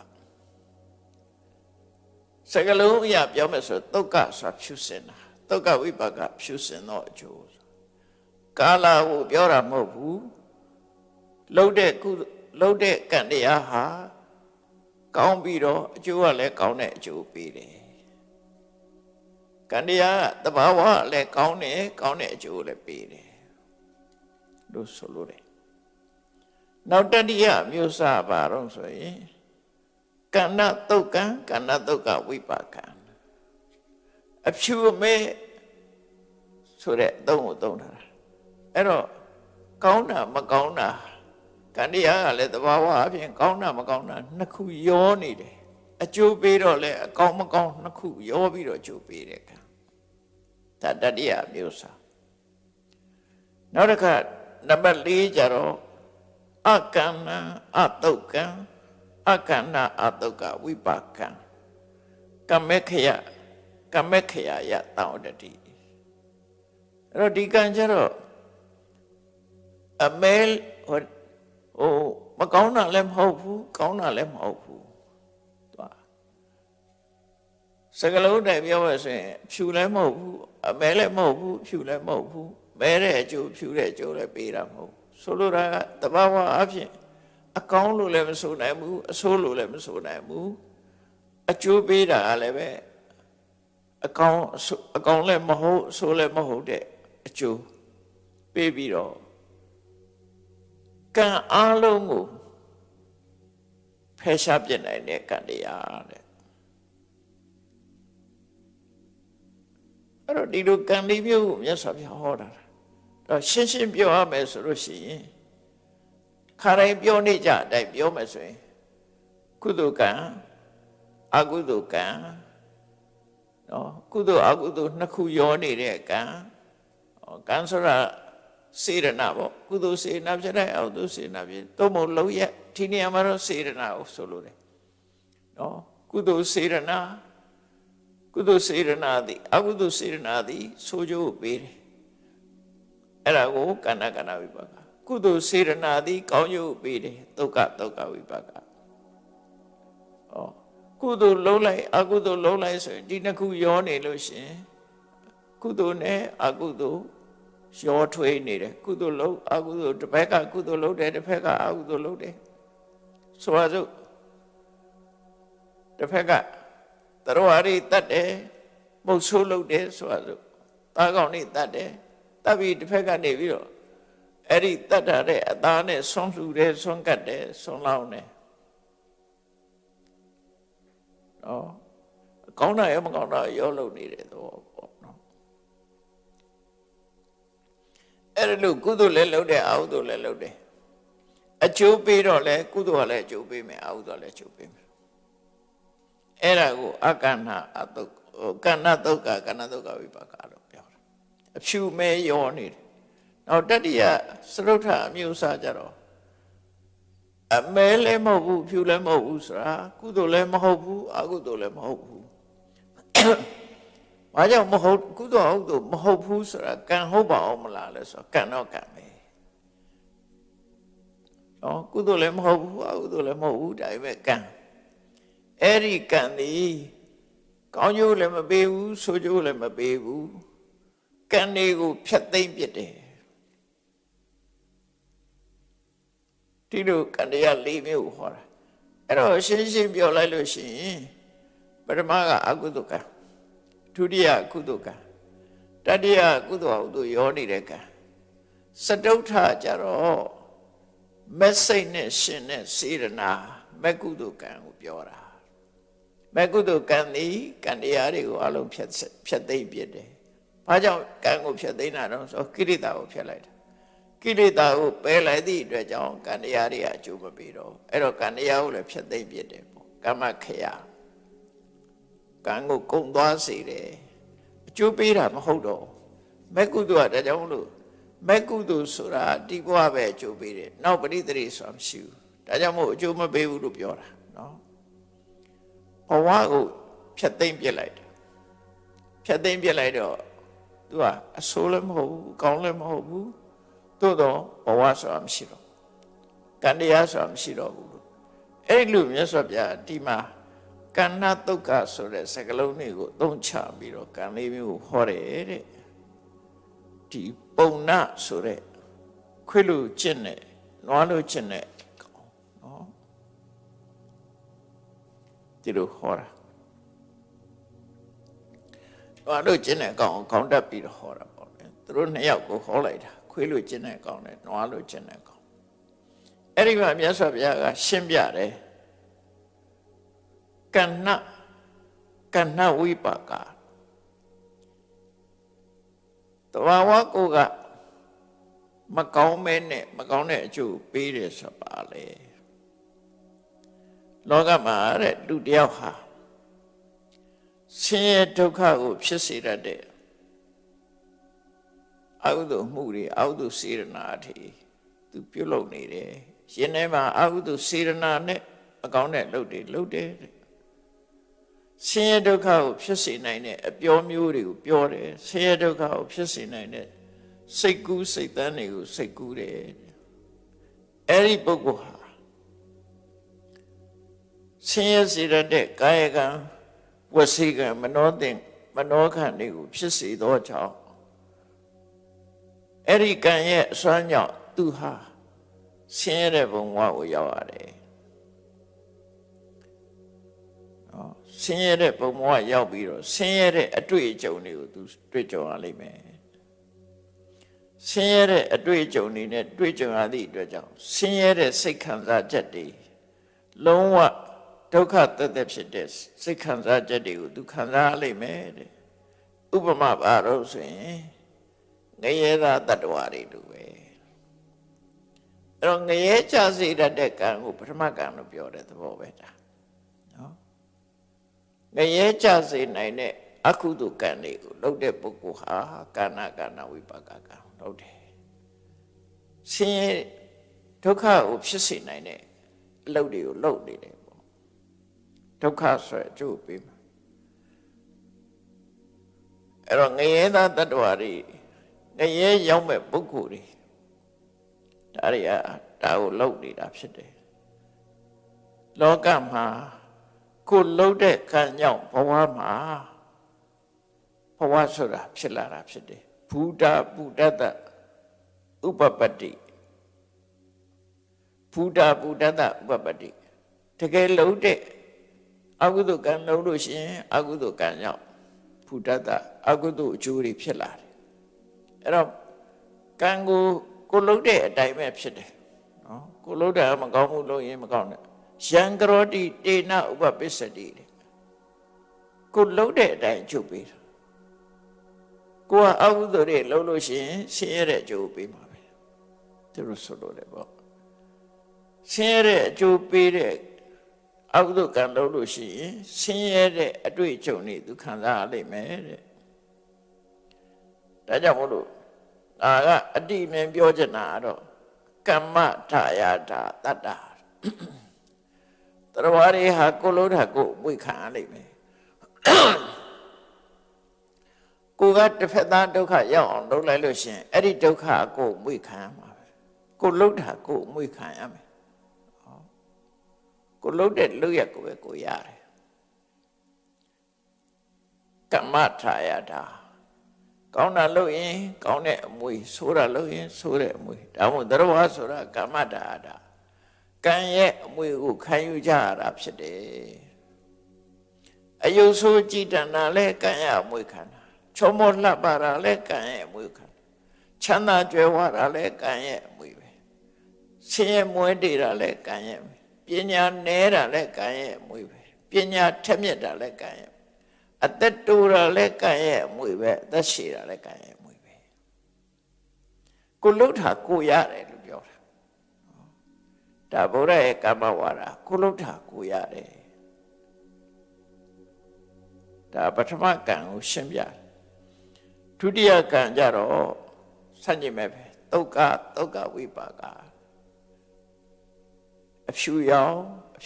စကလုံးအရာပြောမယ်ဆိုသုတ်ကဆိုတာဖြူစင်တာသုတ်ကဝိပါကဖြူစင်တော့အကျိုးကာလကိုပြောတာမဟုတ်ဘူးလှုပ်တဲ့ကံတရားဟာကောင်းပြီးတော့အကျိုးကလည်းကောင်းတဲ့အကျိုးပေးတယ်ကံတရားတဘာဝလည်းကောင်းတဲ့အကျိုးလည်းပေးတယ်လို့ဆိုလို့တယ်နောက်တတိယမျိုးစားပါတော့ဆိုရင်ကဏသုတ်ကဝိပါကံအဖြူမဲဆိုတဲ့အသုံးကိုသုံးထားတာအဲ့တော့ကောင်းတာမကောင်းတာကံတရားကလည်းတဘာဝအပြင်ကောင်းတာမကောင်းတာနှစ်ခုရောနေတယ်အကျိုးပေးတော့လည်းအကောင်းမကောင်းနှစ်ခုရောပြီးတော့အကျိုးပေးတဲ့ကံဒါတတိယမျိုးစားနောက်တစ်ခါနံပါတ်4ကျတော့အကဏအတုတ်ကံအကဏအတုတ်ကဝိပါကံကမေခယ ကမ္မခရာယတောင်းတတိအဲ့တော့ဒီကံကျတော့အမဲဟိုမကောင်းတာလည်းမဟုတ်ဘူးကောင်းတာလည်းမဟုတ်ဘူးသွားစကလုံးတိုင်ပြောရဆိုရင်ဖြူလည်းမဟုတ်ဘူးအမဲလည်းမဟုတ်ဘူးဖြူလည်းမဟုတ်ဘူးမဲတဲ့အကျိုးဖြူတဲ့အကျိုးလည်းပေးတာမဟုတ်ဆိုလိုတာကတဘာဝအဖြစ်အကောင်းလို့လည်းမဆိုနိုင်ဘူးအဆိုးလို့လည်းမဆိုနိုင်ဘူးအကျိုးပေးတာလည်းပဲအကောင်းလည်းမဟုတ်အဆိုးလည်းမဟုတ်တဲ့အကျိုးပေးပြီးတော့ကံအားလုံးကိုဖယ်ရှားပြနိုင်တဲ့ကံတရားတဲ့အဲ့တော့ဒီလိုကံလေးမျိုးကိုမြတ်စွာဘုရားဟောတာတော့ရှင်းရှင်းပြောရမယ်ဆိုလို့ရှိရင်ခါတိုင်းပြောနေကြအတိုင်းပြောမယ်ဆိုရင်ကုသိုလ်ကံအကုသိုလ်ကံနော်ကုသိုလ်အကုသိုလ်နှစ်ခုရောနေတဲ့ကံကံဆိုတာစေရနာပေါ့ကုသိုလ်စေရနာဖြစ်တဲ့အကုသိုလ်စေရနာဖြစ်တော့မဟုတ်လုံးရက်ဒီနေရာမှာတော့စေရနာကိုဆိုလို့တယ်နော်ကုသိုလ်စေရနာကုသိုလ်စေရနာသည်အကုသိုလ်စေရနာသည်ဆိုကြိုးပေးတယ်အဲ့ဒါကိုကဏ္ဍကဏ္ဍဝိပါကကုသိုလ်စေရနာသည်ကောင်းကျိုးပေးတယ်ဒုက္ခဝိပါကကုသိုလ်လုံးလိုက်အကုသိုလ်လုံးလိုက်ဆိုရင်ဒီနှစ်ခုရောနေလို့ရှင်ကုသိုလ်နဲ့အကုသိုလ်ရောထွေးနေတယ်ကုသိုလ်လုံးအကုသိုလ်တစ်ဖက်ကကုသိုလ်လုံးတယ်တစ်ဖက်ကအကုသိုလ်လုံးတယ်ဆိုပါစို့တစ်ဖက်ကတရဝရီတတ်တယ်မုတ်ဆိုးလုံးတယ်ဆိုပါစို့သားကောင်နေတတ်တယ်တတ်ပြီးတစ်ဖက်ကနေပြီးတော့အဲ့ဒီတတ်တာတဲ့အသားနဲ့ဆွန်းလှူတယ်ဆွန်းကတ်တယ်ဆွန်းလောင်းတယ်နော်ကောင်းတာရောမကောင်းတာရောလုပ်နေတယ်တော့ပေါ့နော်အဲ့ဒါလို့ကုသိုလ်လည်းလုပ်တယ်အကုသိုလ်လည်းလုပ်တယ်အကျိုးပေးတော့လဲကုသိုလ်ကလည်းအကျိုးပေးမယ်အကုသိုလ်လည်းအကျိုးပေးမယ်အဲ့ဒါကိုအကဏ္ဍအတုကဏ္ဍတုတ်ကကဏ္ဍတုတ်ကဝိပါကလို့ပြောတာအဖြူမဲရောနေတယ်နောက်တတိယစရုထအမျိုးအစားကြတော့အမဲလည်းမဟုတ်ဘူးဖြူလည်းမဟုတ်ဘူးဆိုတာကုသိုလ်လည်းမဟုတ်ဘူးအကုသိုလ်လည်းမဟုတ်ဘူးဘာကြောင့်မဟုတ်ကုသိုလ်အကုသိုလ်မဟုတ်ဘူးဆိုတာကံဟုတ်ပါအောင်မလားလဲဆိုတော့ကံတော့ကံပဲနော်ကုသိုလ်လည်းမဟုတ်ဘူးအကုသိုလ်လည်းမဟုတ်ဘူးဒါပေမဲ့ကံအဲ့ဒီကံသည်ကောင်းကျိုးလည်းမပေးဘူးဆိုးကျိုးလည်းမပေးဘူးကံတွေကိုဖျက်သိမ်းပစ်တယ်ဒီလိုကံတရား၄မျိုးဟောတာအဲ့တော့ရှင်းရှင်းပြောလိုက်လို့ရှိရင်ပထမကအကုသိုလ်ကံဒုတိယကုသိုလ်ကံတတိယကုသိုလ်အကုသိုလ်ရောနေတဲ့ကံစတုထကြတော့မက်စိတ်နဲ့ရှင်တဲ့စေရနာမက်ကုသိုလ်ကံကိုပြောတာမက်ကုသိုလ်ကံသည်ကံတရားတွေကိုအလုံးဖြတ်သိမ်းပြစ်တယ်ဘာကြောင့်ကံကိုဖြတ်သိမ်းတာတော့ဆိုကိလေသာကိုဖြတ်လိုက်တာကိလေသာကိုပယ်လိုက်သည့်အတွက်ကြောင့်ကံတရားတွေအကျိုးမပေးတော့အဲ့တော့ကံတရားကိုလည်းဖြတ်သိမ်းပြစ်တယ်ပေါ့ကမ္မခရာကံကိုကုံသွားစေတယ်အကျိုးပေးတာမဟုတ်တော့မက်ကုသိုလ်ကဒါကြောင့်လို့မက်ကုသိုလ်ဆိုတာဒီဘဝပဲအကျိုးပေးတယ်နောက်ပရိသေရိဆိုတာမရှိဘူးဒါကြောင့်မို့အကျိုးမပေးဘူးလို့ပြောတာနော်ဘဝကိုဖြတ်သိမ်းပြစ်လိုက်တယ်ဖြတ်သိမ်းပြစ်လိုက်တော့သူကအဆိုးလည်းမဟုတ်ဘူးကောင်းလည်းမဟုတ်ဘူးသို့တော့ဘဝဆိုတာမရှိတော့ကံတရားဆိုတာမရှိတော့ဘူးလို့အဲ့လိုမြတ်စွာဘုရားဒီမှာကဏ္ဍတုတ်ကဆိုတဲ့စကားလုံးတွေကိုအသုံးချပြီးတော့ကံလေးမျိုးကိုဟောတယ်တဲ့ဒီပုံနာဆိုတဲ့ခွေးလိုကျင့်တဲ့နွားလိုကျင့်တဲ့ကောင်နော်ဒီလိုဟောတာနွားလိုကျင့်တဲ့ကောင်ခေါင်းတက်ပြီးတော့ဟောတာပေါ့လေသူတို့နှစ်ယောက်ကိုဟောလိုက်တာခွေးလိုကျင့်တဲ့ကောင်နဲ့နွားလိုကျင့်တဲ့ကောင်အဲ့ဒီမှာမြတ်စွာဘုရားကရှင်းပြတယ်ကဏ္ဍဝိပါကတဘာဝကိုကမကောင်းမဲနဲ့မကောင်းတဲ့အကျိုးပေးတယ်ဆိုပါလေလောကမှာတဲ့လူတယောက်ဟာဆင်းရဲဒုက္ခကိုဖြစ်စေတတ်တဲ့အကုသိုလ်မှုတွေအကုသိုလ်စေရနာတွေသူပြုလုပ်နေတယ်ရှင်ထဲမှာအကုသိုလ်စေရနာနဲ့အကောင်းတဲ့လုပ်တယ် ဆင်းရဲဒုက္ခကိုဖြစ်စေနိုင်တဲ့အပြောမျိုးတွေကိုပြောတယ်ဆင်းရဲဒုက္ခကိုဖြစ်စေနိုင်တဲ့စိတ်ကူးစိတ်တန်းတွေကိုစိတ်ကူးတယ်အဲ့ဒီပုဂ္ဂိုလ်ဟာဆင်းရဲစေတဲ့ကာယကံဝစီကံမနောခံတွေကိုဖြစ်စေသောကြောင့်အဲ့ဒီကံရဲ့အစွမ်းကြောင့်သူဟာဆင်းရဲတဲ့ဘဝကိုရောက်ရတယ်ဆင်းရဲတဲ့ဘဝရောက်ပြီးတော့ဆင်းရဲတဲ့အတွေ့အကြုံတွေကိုသူတွေ့ကြုံရလိမ့်မယ်ဆင်းရဲတဲ့အတွေ့အကြုံတွေနဲ့တွေ့ကြုံရသည့်အတွက်ကြောင့်ဆင်းရဲတဲ့စိတ်ခံစားချက်တွေလုံးဝဒုက္ခသက်ဖြစ်တဲ့စိတ်ခံစားချက်တွေကိုသူခံစားရလိမ့်မယ်တဲ့ဥပမာပါတော့ဆိုရင်ငရဲသားတ attva တွေလိုပဲအဲ့တော့ငရဲချစေတတ်တဲ့ကံကိုပထမကံလို့ပြောတဲ့သဘောပဲဒါနော်ငရဲချစေနိုင်တဲ့အကုသိုလ်ကံတွေကိုလုပ်တဲ့ပုဂ္ဂိုလ်ဟာကာဏဝိပါကကံလုပ်တယ်ဆင်းရဲဒုက္ခကိုဖြစ်စေနိုင်တဲ့အလုပ်တွေကိုလုပ်နေတယ်ပေါ့ဒုက္ခဆိုအကျိုးပေးမှာအဲ့တော့ငရဲသားတ attva တွေငရဲရောက်မဲ့ပုဂ္ဂိုလ်တွေဒါကိုလုပ်နေတာဖြစ်တယ်လောကမှာကိုလှုပ်တဲ့ကံကြောင့်ဘဝမှာဘဝဆိုတာဖြစ်လာတာဖြစ်တယ်ဘုဒ္ဓပုဒ္ဒတဥပပတ္တိဘုဒ္ဓပုဒ္ဒတဥပပတ္တိတကယ်လှုပ်တဲ့အကုသိုလ်ကံလှုပ်လို့ရှိရင်အကုသိုလ်ကံကြောင့်ဘုဒ္ဓတအကုသိုလ်အကျိုးတွေဖြစ်လာတယ်အဲ့တော့ကံကိုလှုပ်တဲ့အတိုင်းပဲဖြစ်တယ်နော်ကိုလှုပ်တာမကောင်းဘူးလို့ရင်မကောင်းနဲ့ယံကရောတိတေနဥပပစ္စတိကိုလှုပ်တဲ့အတိုင်းအကျိုးပေးတာကိုကအကုသိုလ်တွေလှုပ်လို့ရှိရင်ဆင်းရဲတဲ့အကျိုးပေးမှာပဲသူတို့ဆိုလို့တယ်ပေါ့ဆင်းရဲတဲ့အကျိုးပေးတဲ့အကုသိုလ်ကံလှုပ်လို့ရှိရင်ဆင်းရဲတဲ့အတွေ့အကြုံတွေသူခံစားရလိမ့်မယ်တဲ့ဒါကြောင့်မို့လို့အတိအမြင်ပြောချင်တာကတော့ကမ္မထာယတာတတ္တာတရားတွေဟာကိုလို့တာကိုဝိခံရလိမ့်မယ်ကိုကတစ်ဖက်သားဒုက္ခရောက်အောင်လုပ်လိုက်လို့ရှင်အဲ့ဒီဒုက္ခကိုဝိခံရမှာပဲကိုလို့တာကိုဝိခံရမယ်ကိုလို့တဲ့လုပ်ရကိုပဲကိုရတယ်ကမ္မထာယတာကောင်းတာလုပ်ရင်ကောင်းတဲ့အမွေဆိုးတာလုပ်ရင်ဆိုးတဲ့အမွေဒါမှမဟုတ်တရားဆိုတာကမ္မထာယတာကံရဲ့အမွေကိုခံယူကြရတာဖြစ်တယ်အယုဆိုးကြည်တဏလဲကံရဲ့အမွေခံတာချောမောလှပတာလဲကံရဲ့အမွေခံတာချမ်းသာကြွယ်ဝတာလဲကံရဲ့အမွေပဲဆင်းရဲမွဲတေတာလဲကံရဲ့ပညာနဲတာလဲကံရဲ့အမွေပဲပညာထက်မြက်တာလဲကံရဲ့အသက်တူတာလဲကံရဲ့အမွေပဲအသက်ရှည်တာလဲကံရဲ့အမွေပဲကိုလှုပ်တာကိုရတယ်လို့ပြောတာဒါဗုဒ္ဓရဲ့ကမ္မဝါဒကိုလှုပ်တာကိုရတယ်ဒါပထမကံကိုရှင်းပြဒုတိယကံကြတော့ဆန့်ကျင်မဲ့ပဲသုက္ကဝိပါကအဖြူရောင်အ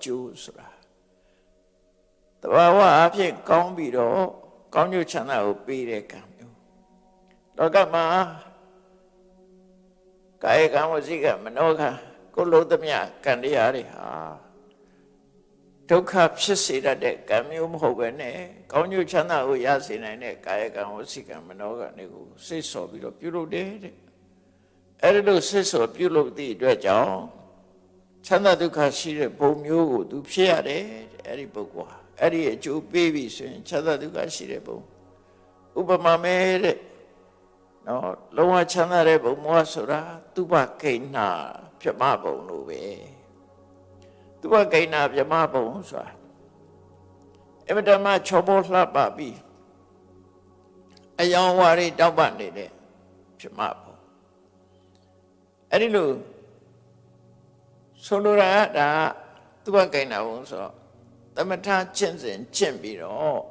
ကျိုးဆိုတာတဘာဝအဖြစ်ကောင်းပြီးတော့ကောင်းကျိုးချမ်းသာကိုပေးတဲ့ကံမျိုးလောကမှာကာယကံဝစီကံမနောကံကိုလို့သမျှကံတရားတွေဟာဒုက္ခဖြစ်စေတတ်တဲ့ကံမျိုးမဟုတ်ပဲနဲ့ကောင်းကျိုးချမ်းသာကိုရစေနိုင်တဲ့ကာယကံဝစီကံမနောကံတွေကိုစိတ်ဆော်ပြီးတော့ပြုလုပ်တယ်တဲ့အဲ့ဒီလိုစိတ်ဆော်ပြုလုပ်သည့်အတွက်ကြောင့်ချမ်းသာဒုက္ခရှိတဲ့ဘုံမျိုးကိုသူဖြစ်ရတယ်အဲ့ဒီပုဂ္ဂိုလ်ဟာအဲ့ဒီအကျိုးပေးပြီဆိုရင်ချမ်းသာဒုက္ခရှိတဲ့ဘုံဥပမာမဲတဲ့နော်လုံးဝချမ်းသာတဲ့ဘုံမောဆိုတာသူပကိဏပြမဘုံလို့ပဲသူပကိဏပြမဘုံဆိုတာအမတမချောပေါ်လှပပြီးအယောင်ဝါရီတောက်ပနေတဲ့ပြမဘုံအဲ့ဒီလိုဆိုလိုတာကဒါသူပကိဏဘုံဆိုတော့သမထကျင့်စဉ်ကျင့်ပြီးတော့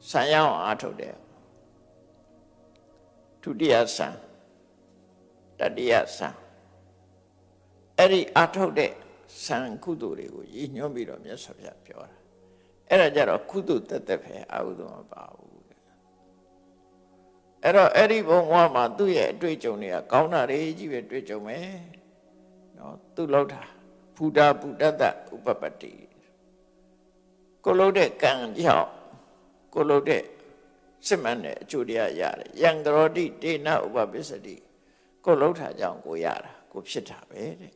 ဆံရအောင်အားထုတ်တယ်ဒုတိယဆံတတိယဆံအဲ့ဒီအားထုတ်တဲ့ဆံကုသိုလ်တွေကိုရည်ညွှန်းပြီးတော့မြတ်စွာဘုရားပြောတာ အဲ့ဒါကြတော့ကုသိုလ်တက်တက်ပဲအကုသိုလ်မပါဘူးတဲ့အဲ့တော့အဲ့ဒီဘုံဘဝမှာသူ့ရဲ့အတွေ့အကြုံတွေကကောင်းတာတွေကြီးပဲတွေ့ကြုံမယ်နော်သူ့လောက်တာဘုဒ္ဓဘုဒ္ဓတ္တဥပပတ္တိကိုလို့တဲ့ကံကြောင့်ကိုလို့တဲ့စစ်မှန်တဲ့အကျိုးတရားရတယ်ယံကရောတိတေနဥပပစ္စတိကိုလို့တာကြောင့်ကိုရတာကိုဖြစ်တာပဲတဲ့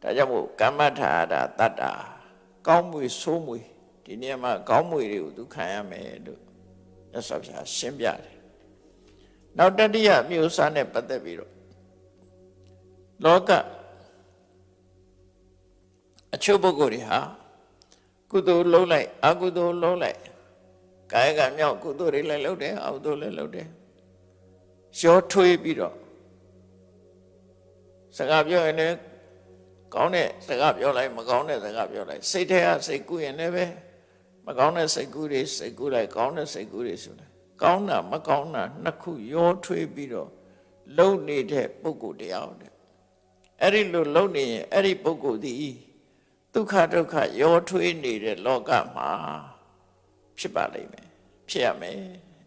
ဒါကြောင့်မို့ကမ္မထာရတတ္တာကောင်းမွေဆိုးမွေဒီနေရာမှာကောင်းမွေတွေကိုသူခံရမယ်လို့မြတ်စွာဘုရားရှင်းပြတယ်နောက်တတိယမျိုးစားနဲ့ပတ်သက်ပြီးတော့လောကအချို့ပုဂ္ဂိုလ်တွေဟာကုသိုလ်လုံးလိုက်အကုသိုလ်လုံးလိုက်ကာယကံမြောက်ကုသိုလ်တွေလည်းလုပ်တယ်အကုသိုလ်လည်းလုပ်တယ်ရောထွေးပြီးတော့စကားပြောရင်လည်းကောင်းတဲ့စကားပြောလိုက်မကောင်းတဲ့စကားပြောလိုက်စိတ်ထဲကစိတ်ကူးရင်လည်းပဲမကောင်းတဲ့စိတ်ကူးတွေစိတ်ကူးလိုက်ကောင်းတဲ့စိတ်ကူးတွေဆိုတယ်ကောင်းတာမကောင်းတာနှစ်ခုရောထွေးပြီးတော့လုံနေတဲ့ပုဂ္ဂိုလ်တရားတဲ့အဲ့ဒီလိုလုံနေရင်အဲ့ဒီပုဂ္ဂိုလ်ဒီဒုက္ခဒုက္ခရောထွေးနေတဲ့လောကမှာဖြစ်ပါလိမ့်မယ်ဖြစ်ရမယ်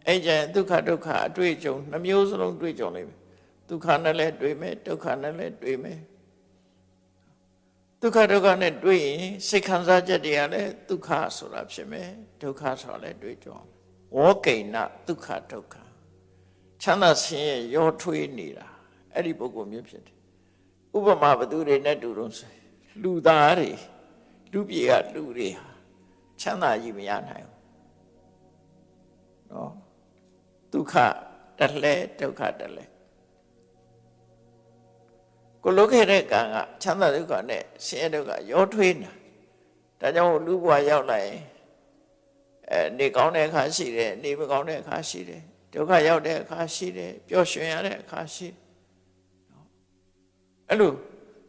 အဲ့ကျရင်ဒုက္ခဒုက္ခအတွေ့အကြုံနှမျိုးစလုံးတွေ့ကြုံလိမ့်မယ်ဒုက္ခနဲ့လည်းတွေ့မယ်ဒုက္ခနဲ့လည်းတွေ့မယ်ဒုက္ခဒုက္ခနဲ့တွေ့ရင်စိတ်ခံစားချက်တွေကလည်းဒုက္ခဆိုတာဖြစ်မယ်ဒုက္ခဆိုတာလည်းတွေ့ကြုံဝေါကိဏဒုက္ခဒုက္ခချမ်းသာဆင်းရဲရောထွေးနေတာအဲ့ဒီပုဂ္ဂိုလ်မျိုးဖြစ်တယ်ဥပမာဘသူတွေနဲ့တူတော့ဆိုလူသားတွေလူပြေကလူတွေဟာချမ်းသာကြီးမရနိုင်ဘူးနော်ဒုက္ခတလဲဒုက္ခတလဲကိုလုခဲ့တဲ့ကံကချမ်းသာဒုက္ခနဲ့ဆင်းရဲဒုက္ခရောထွေးနေတာဒါကြောင့်လူဘဝရောက်လာရင်နေကောင်းတဲ့အခါရှိတယ်နေမကောင်းတဲ့အခါရှိတယ်ဒုက္ခရောက်တဲ့အခါရှိတယ်ပျော်ရွှင်ရတဲ့အခါရှိတယ်အဲ့လို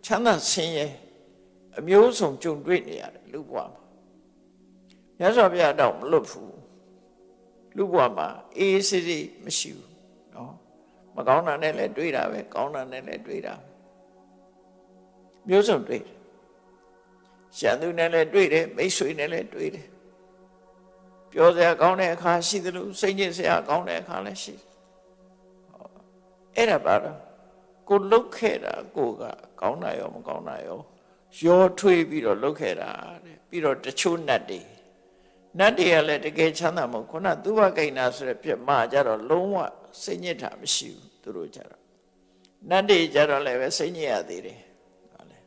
ချမ်းသာဆင်းရဲအမျိုးစုံကြုံတွေ့နေရတယ်လူဘဝမှာမြတ်စွာဘုရားတော့မလွတ်ဘူးလူဘဝမှာအေးစစ်စစ်မရှိဘူးနော်မကောင်းတာနဲ့လည်းတွေ့တာပဲကောင်းတာနဲ့လည်းတွေ့တာမျိုးစုံတွေ့တယ်ရှမ်းသူနဲ့လည်းတွေ့တယ်မိတ်ဆွေနဲ့လည်းတွေ့တယ်ပြောစရာကောင်းတဲ့အခါရှိသလိုစိတ်ညစ်စရာကောင်းတဲ့အခါလည်းရှိအဲ့ဒါပါတော့ကိုလှုပ်ခဲ့တာကိုကကောင်းတာရောမကောင်းတာရောထွေးပြီးတော့လှုပ်ခဲ့တာတဲ့ပြီးတော့တချို့နတ်တွေကလည်းတကယ်ချမ်းသာမဟုတ်ခုနသူဘကိဏဆိုတဲ့ပြမကြတော့လုံးဝစိတ်ညစ်တာမရှိဘူးသူတို့ကြတော့နတ်တွေကြတော့လည်းပဲစိတ်ညစ်ရသေးတယ်ဟုတ်လဲ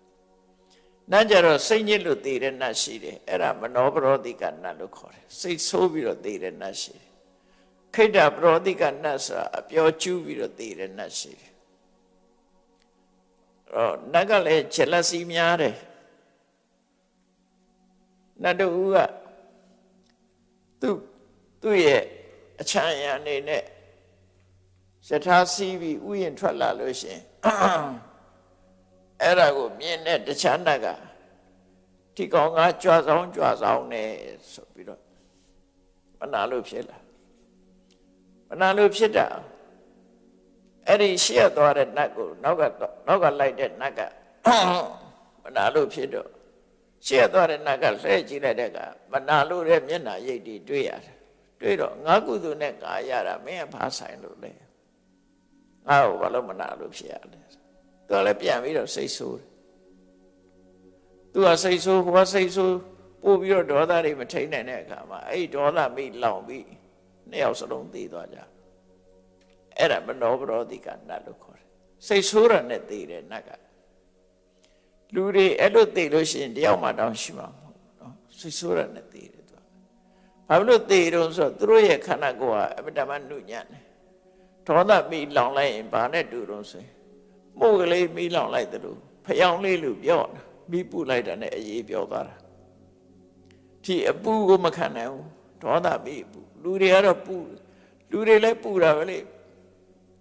နတ်ကြတော့စိတ်ညစ်လို့တည်တဲ့နတ်ရှိတယ်အဲ့ဒါမနောပရောတိကနတ်လို့ခေါ်တယ်စိတ်ဆိုးပြီးတော့တည်တဲ့နတ်ရှိတယ်ခိတ္တပရောတိကနတ်ဆိုတာအပျော်ကျူးပြီးတော့တည်တဲ့နတ်ရှိတယ်နတ်ကလည်း jealousy များတယ်နတ်တို့ကသူ့ရဲ့အချမ်းရံနေနဲ့ယထာစီးပြီးဥယျာဉ်ထွက်လာလို့ရှင်အဲ့ဒါကိုမြင်တဲ့တခြားနတ်ကဒီကောင်ကကြွဆောင်နေဆိုပြီးတော့မနာလို့ဖြစ်လာမနာလို့ဖြစ်တာအဲ့ဒီရှေ့သွားတဲ့နတ်ကိုနောက်ကလိုက်တဲ့နတ်ကမနာလို့ဖြစ်တော့ရှေ့သွားတဲ့နတ်ကလှည့်ကြည့်လိုက်တဲ့ကမနာလို့တဲ့မျက်နှာရိပ်တွေတွေ့ရတယ်တွေ့တော့ငါကုသိုလ်နဲ့ငါရတာမင်းကဘာဆိုင်လို့လဲငါ့ကိုဘာလို့မနာလို့ဖြစ်ရလဲသူကလည်းပြန်ပြီးတော့စိတ်ဆိုးတယ်သူကစိတ်ဆိုးဟိုကစိတ်ဆိုးပို့ပြီးတော့ဒေါသတွေမထိန်နိုင်တဲ့အခါမှာအဲ့ဒေါသမိလောင်ပြီးနှစ်ယောက်စလုံးသေသွားကြအဲ့ဒါမနောပရောတိကနတ်လို့ခေါ်တယ်စိတ်ဆိုးရနဲ့သေတယ်နတ်ကလူတွေအဲ့လိုသေလို့ရှိရင်တယောက်မှတောင်ရှိမှာမဟုတ်ဘူးနော်စိတ်ဆိုးရနဲ့သေတယ်သူကဘာလို့သေတော့ဆိုတော့သူတို့ရဲ့ခန္ဓာကိုယ်ကအပတမနုညံ့တယ်ဒေါသမိလောင်လိုက်ရင်ဘာနဲ့တူတော့ဆိုရင်မှုတ်ကလေးမိလောင်လိုက်တယ်လို့ဖျောင်းလေးလို့ပြောတာမိပူလိုက်တာနဲ့အေးပြောသွားတာဒီအပူကိုမခံနိုင်ဘူးဒေါသမိပူလူတွေကတော့ပူလူတွေလည်းပူတာပဲလေ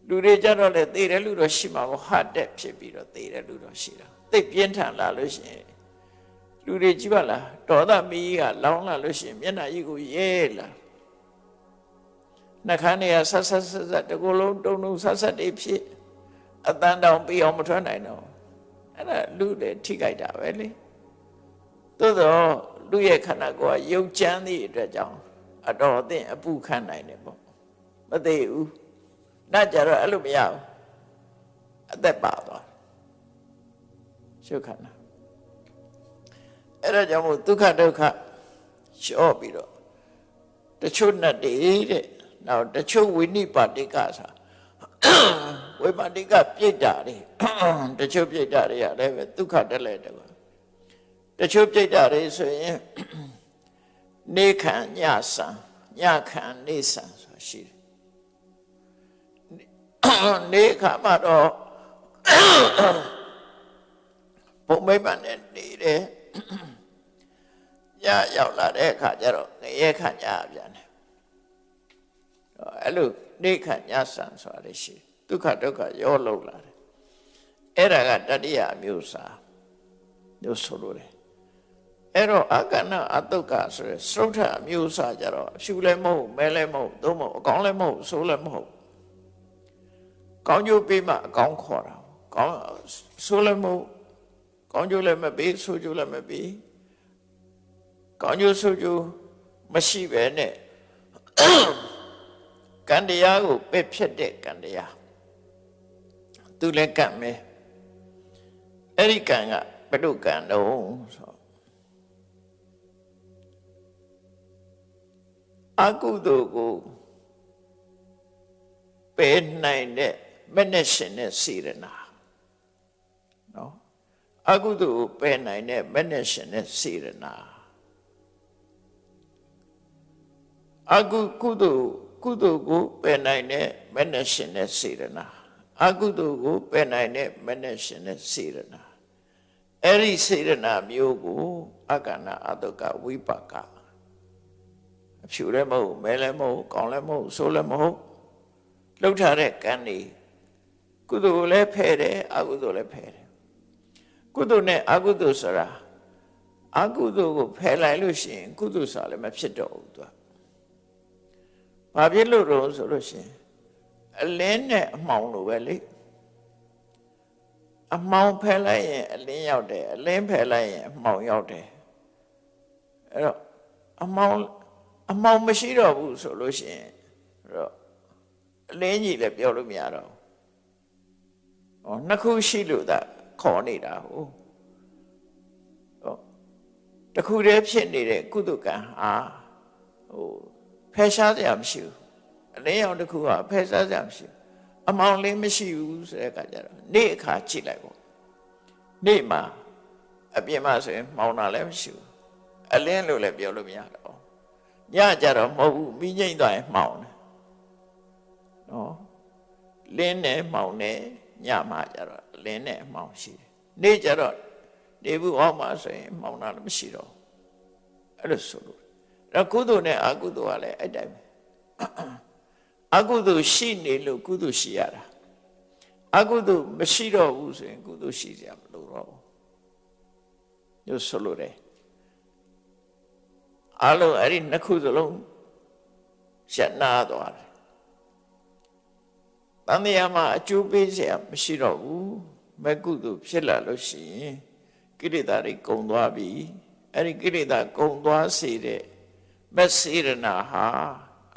လူတွေကြတော့လေသေတယ်လူတော့ရှိမှာပေါ့ဟာတက်ဖြစ်ပြီးတော့သေတယ်လူတော့ရှိတာသိပြင်းထန်လာလို့ရှိရင်လူတွေကြည့်ပါလားဒေါသမီးကလောင်းလာလို့ရှိရင်မျက်နှာကြီးကိုရဲလာနှာခမ်းတွေကဆက်တကူလုံးတုံဆက်တွေဖြစ်အတန်းတောင်ပြီးအောင်မထွက်နိုင်တော့အဲ့ဒါလူတွေထိကြိုက်တာပဲလေသို့တော့ သူ့ရဲ့ခန္ဓာကိုယ်ကယုတ်ကြမ်းသည့်အတွက်ကြောင့်အတော်အသင့်အပူခံနိုင်တယ်ပေါ့မသေးဘူးနတ်ကြတော့အဲ့လိုမရဘူးအသက်ပါသွားရှုခန္ဓာအဲ့ဒါကြောင့်မို့ဒုက္ခဒုက္ခလျှော့ပြီးတော့တချို့နဲ့တည်းတဲ့နောက်တချို့ဝိနိပါတိကဆိုဝိပါတိကပြိတ္တာတွေတချို့ပြိတ္တာတွေရတယ်ပဲဒုက္ခတက်လဲတယ်တချို့ပြိတ္တာတွေဆိုရင်နေခံညဆံညခံနေဆံဆိုရှိတယ်နေခါမှာတော့ဘုံမိမ့်မှနဲ့နေတယ်ညရောက်လာတဲ့အခါကျတော့ငရဲခံညပြန်တယ်အဲ့လိုနေခံညဆံဆိုတာရှိဒုက္ခဒုက္ခရောလုံးလာတယ်အဲ့ဒါကတတိယအမျိုးအစားလို့ဆိုလို့တယ်အဲ့တော့အကဏအတုက္ခဆိုရယ်သုထအမျိုးအစားကြတော့အဖြူလည်းမဟုတ်မဲလည်းမဟုတ်သို့မဟုတ်အကောင်းလည်းမဟုတ်ဆိုးလည်းမဟုတ်ကောင်းကျိုးပေးမှအကောင်းခေါ်တာကောင်းဆိုးလည်းမဟုတ်ကောင်းကျိုးလည်းမပေးဆိုးကျိုးလည်းမပေးကောင်းကျိုးဆိုးကျိုးမရှိပဲနဲ့ကံတရားကိုပယ်ဖြတ်တဲ့ကံတရားသူလည်းကံပဲအဲ့ဒီကံကဘယ်လိုကံတော့ဆိုအကုသိုလ်ကိုပယ်နိုင်တဲ့မနဲ့ရှင်တဲ့စေရနာနော်အကုသိုလ်ကိုပယ်နိုင်တဲ့မနဲ့ရှင်တဲ့စေရနာအကုသိုလ်ကိုပယ်နိုင်တဲ့မနဲ့ရှင်တဲ့စေရနာအကုသိုလ်ကိုပယ်နိုင်တဲ့မနဲ့ရှင်တဲ့စေရနာအဲ့ဒီစေရနာမျိုးကိုအကဏအတုက္ခဝိပါကအဖြူလည်းမဟုတ်မဲလည်းမဟုတ်ကောင်းလည်းမဟုတ်ဆိုးလည်းမဟုတ်လှုပ်ထားတဲ့ကံတွေကုသိုလ်လည်းဖယ်တယ်အကုသိုလ်လည်းဖယ်တယ်ကုသိုလ်နဲ့အကုသိုလ်ဆိုတာအကုသိုလ်ကိုဖယ်လိုက်လို့ရှိရင်ကုသိုလ်ဆိုတာလည်းမဖြစ်တော့ဘူးသူကဘာဖြစ်လို့တော့ဆိုလို့ရှိရင်အလင်းနဲ့အမှောင်လိုပဲလေအမှောင်ဖယ်လိုက်ရင်အလင်းရောက်တယ်အလင်းဖယ်လိုက်ရင်အမှောင်ရောက်တယ်အဲ့တော့အမှောင်မရှိတော့ဘူးဆိုလို့ရှိရင်အဲ့တော့အလင်းကြီးလည်းပြောလို့မရတော့ဘူးနှစ်ခုရှိလို့သာခေါ်နေတာဟုတ်တခုတည်းဖြစ်နေတဲ့ကုသကံဟာဖယ်ရှားစရာမရှိဘူးအလင်းရောင်တစ်ခုကဖယ်ရှားစရာမရှိဘူးအမှောင်လေးမရှိဘူးဆိုတဲ့အခါကျတော့နေ့အခါကြည့်လိုက်ပေါ့နေ့မှာအပြင်မှာဆိုရင်မှောင်တာလည်းမရှိဘူးအလင်းလို့လည်းပြောလို့မရတော့ညကြတော့မဟုတ်ဘူးမိငိမ့်သွားရင်မှောင်တယ်နော်လင်းနဲ့မှောင်နဲ့ညမှာကြတော့လင်းနဲ့မှောင်ရှိတယ်နေ့ကြတော့နေဘူးအောက်မှာဆိုရင်မှောင်တာလည်းမရှိတော့အဲ့လိုဆိုလို့အဲ့ကုသိုလ်နဲ့အကုသိုလ်ကလည်းအဲ့တိုင်းပဲအကုသိုလ်ရှိနေလို့ကုသိုလ်ရှိရတာအကုသိုလ်မရှိတော့ဘူးဆိုရင်ကုသိုလ်ရှိကြမလို့တော့ညဆိုလို့တယ်အလုံးအဲ့ဒီနှစ်ခုစလုံးရှင်းနာသွားတယ်တန်တရားမှာအကျိုးပေးစရာမရှိတော့ဘူးမကုသိုလ်ဖြစ်လာလို့ရှိရင်ကိလေသာတွေကုန်သွားပြီအဲ့ဒီကိလေသာကုန်သွားစေတဲ့မစေရနာဟာ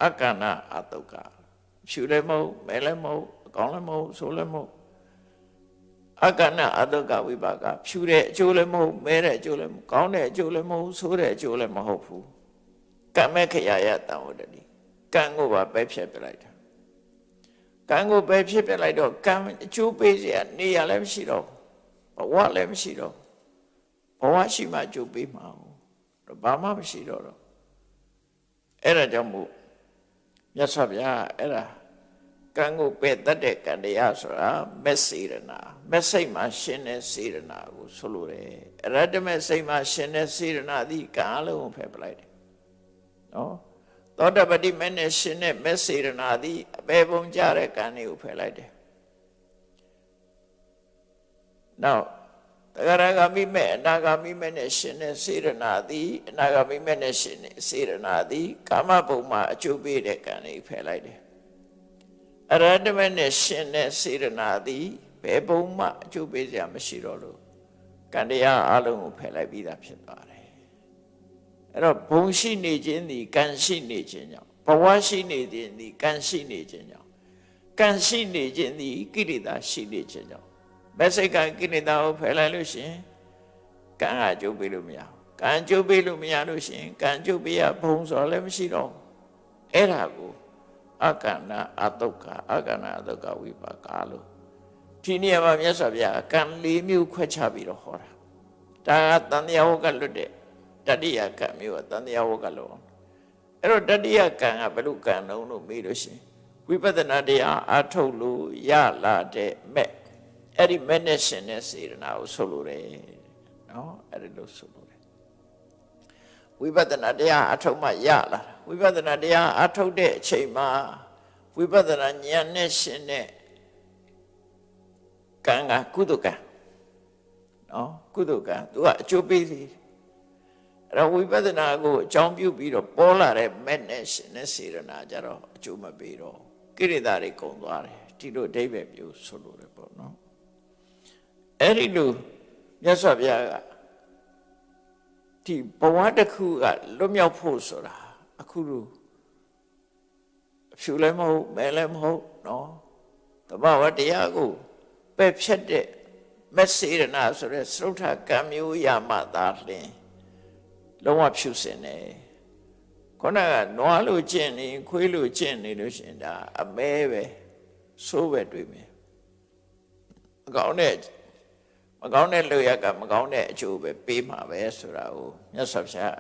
အကဏအတုက္ခဖြူလည်းမဟုတ်မဲလည်းမဟုတ်ကောင်းလည်းမဟုတ်ဆိုးလည်းမဟုတ်အကဏအတုက္ခဝိပါကဖြူတဲ့အကျိုးလည်းမဟုတ်မဲတဲ့အကျိုးလည်းမဟုတ်ကောင်းတဲ့အကျိုးလည်းမဟုတ်ဆိုးတဲ့အကျိုးလည်းမဟုတ်ဘူးကမ္မခရာယတံဝတ္တိကံကိုပါပဲဖြတ်ပြလိုက်တာကံကိုပဲဖြစ်ပြလိုက်တော့ကံအကျိုးပေးစရာနေရာလည်းမရှိတော့ဘဝလည်းမရှိတော့ဘဝရှိမှအကျိုးပေးမှာဘာမှမရှိတော့အဲ့ဒါကြောင့်မို့မြတ်စွာဘုရားအဲ့ဒါကံကိုပယ်တတ်တဲ့ကံတရားဆိုတာမက်စေရနာမက်စိတ်မှာရှင်တဲ့စေရနာကိုဆိုလိုတယ်အရတ္တမက်စိတ်မှာရှင်တဲ့စေရနာသည်ကံအလုံးကိုဖယ်ပလိုက်တယ်နော်သောတပတိမနဲ့ရှင်တဲ့မက်စေရနာသည်အပေပုံကြတဲ့ကံတွေကိုဖယ်လိုက်တယ်နောက်တဂရဂမိမဲ့အနာဂမိမဲ့နဲ့ရှင်တဲ့စေရနာသည်အနာဂမိမဲ့နဲ့ရှင်တဲ့စေရနာသည်ကာမဘုံမှာအကျိုးပေးတဲ့ကံတွေဖယ်လိုက်တယ်အရဟတမေနဲ့ရှင်တဲ့စေရနာသည်ဘယ်ဘုံမှအကျိုးပေးစရာမရှိတော့လို့ကံတရားအလုံးကိုဖယ်လိုက်ပြီးသားဖြစ်သွားတယ် အဲ့တော့ဘုံရှိနေခြင်းသည်ကံရှိနေခြင်းကြောင့်ဘဝရှိနေခြင်းသည်ကံရှိနေခြင်းကြောင့်ကံရှိနေခြင်းသည်ကိလေသာရှိနေခြင်းကြောင့်မက်စိတ်ကကိလေသာကိုဖယ်လိုက်လို့ရှိရင်ကံအကျိုးပေးလို့မရဘူးကံကျိုးပေးလို့မရလို့ရှိရင်ကံကျိုးပေးရဘုံဆိုလည်းမရှိတော့အဲ့ဒါကိုအကန္နာအတုက္ခအကန္နာအတုက္ခဝိပါကလို့ဒီနေရာမှာမြတ်စွာဘုရားကံ၄မျိုးခွဲခြားပြီးတော့ဟောတာဒါကတန်တရားဝကလွတ်တဲ့တတိယကံမျိုးကတန်တရားဝကလို့အဲ့တော့တတိယကံကဘယ်လိုကံလုံးလို့မေးလို့ရှိရင်ဝိပဿနာတရားအထုတ်လို့ရလာတဲ့မဲ့အဲ့ဒီမဲ့နဲ့ရှင်တဲ့စေတနာကိုဆိုလိုတယ်နော်အဲ့ဒီလိုဆိုလိုတယ်ဝိပဿနာတရားအထုတ်မှရလာဝိပဿနာတရားအထုတ်တဲ့အချိန်မှာဝိပဿနာဉာဏ်နဲ့ရှင်တဲ့ကံကကုသကံနော်ကုသကံသူကအကျိုးပေးသည်အဲ့တော့ဝိပဿနာကိုအကြောင်းပြုပြီးတော့ပေါ်လာတဲ့မဲ့နဲ့ရှင်တဲ့စေတနာကြတော့အကျိုးမပေးတော့ကိရိတာတွေကုန်သွားတယ်ဒီလိုအဓိပ္ပာယ်မျိုးဆိုလိုတယ်ပေါ့နော်အဲ့ဒီလိုမြတ်စွာဘုရားကဒီဘဝတစ်ခုကလွတ်မြောက်ဖို့ဆိုတာအခုလိုအဖြူလည်းမဟုတ်မဲလည်းမဟုတ်နော်တဘာဝတရားကိုပဲ့ဖြတ်တဲ့မက်စေရနာဆိုတဲ့သရုတ်ထကံမျိုးရမှသာလျှင်လုံးဝဖြူစင်တယ်ခုနကနွားလို့ကျင့်နေခွေးလို့ကျင့်နေလို့ရှင်ဒါအမဲပဲဆိုးပဲတွေ့မယ်မကောင်းတဲ့လူရကမကောင်းတဲ့အကျိုးပဲပေးမှာပဲဆိုတာကိုမြတ်စွာဘုရား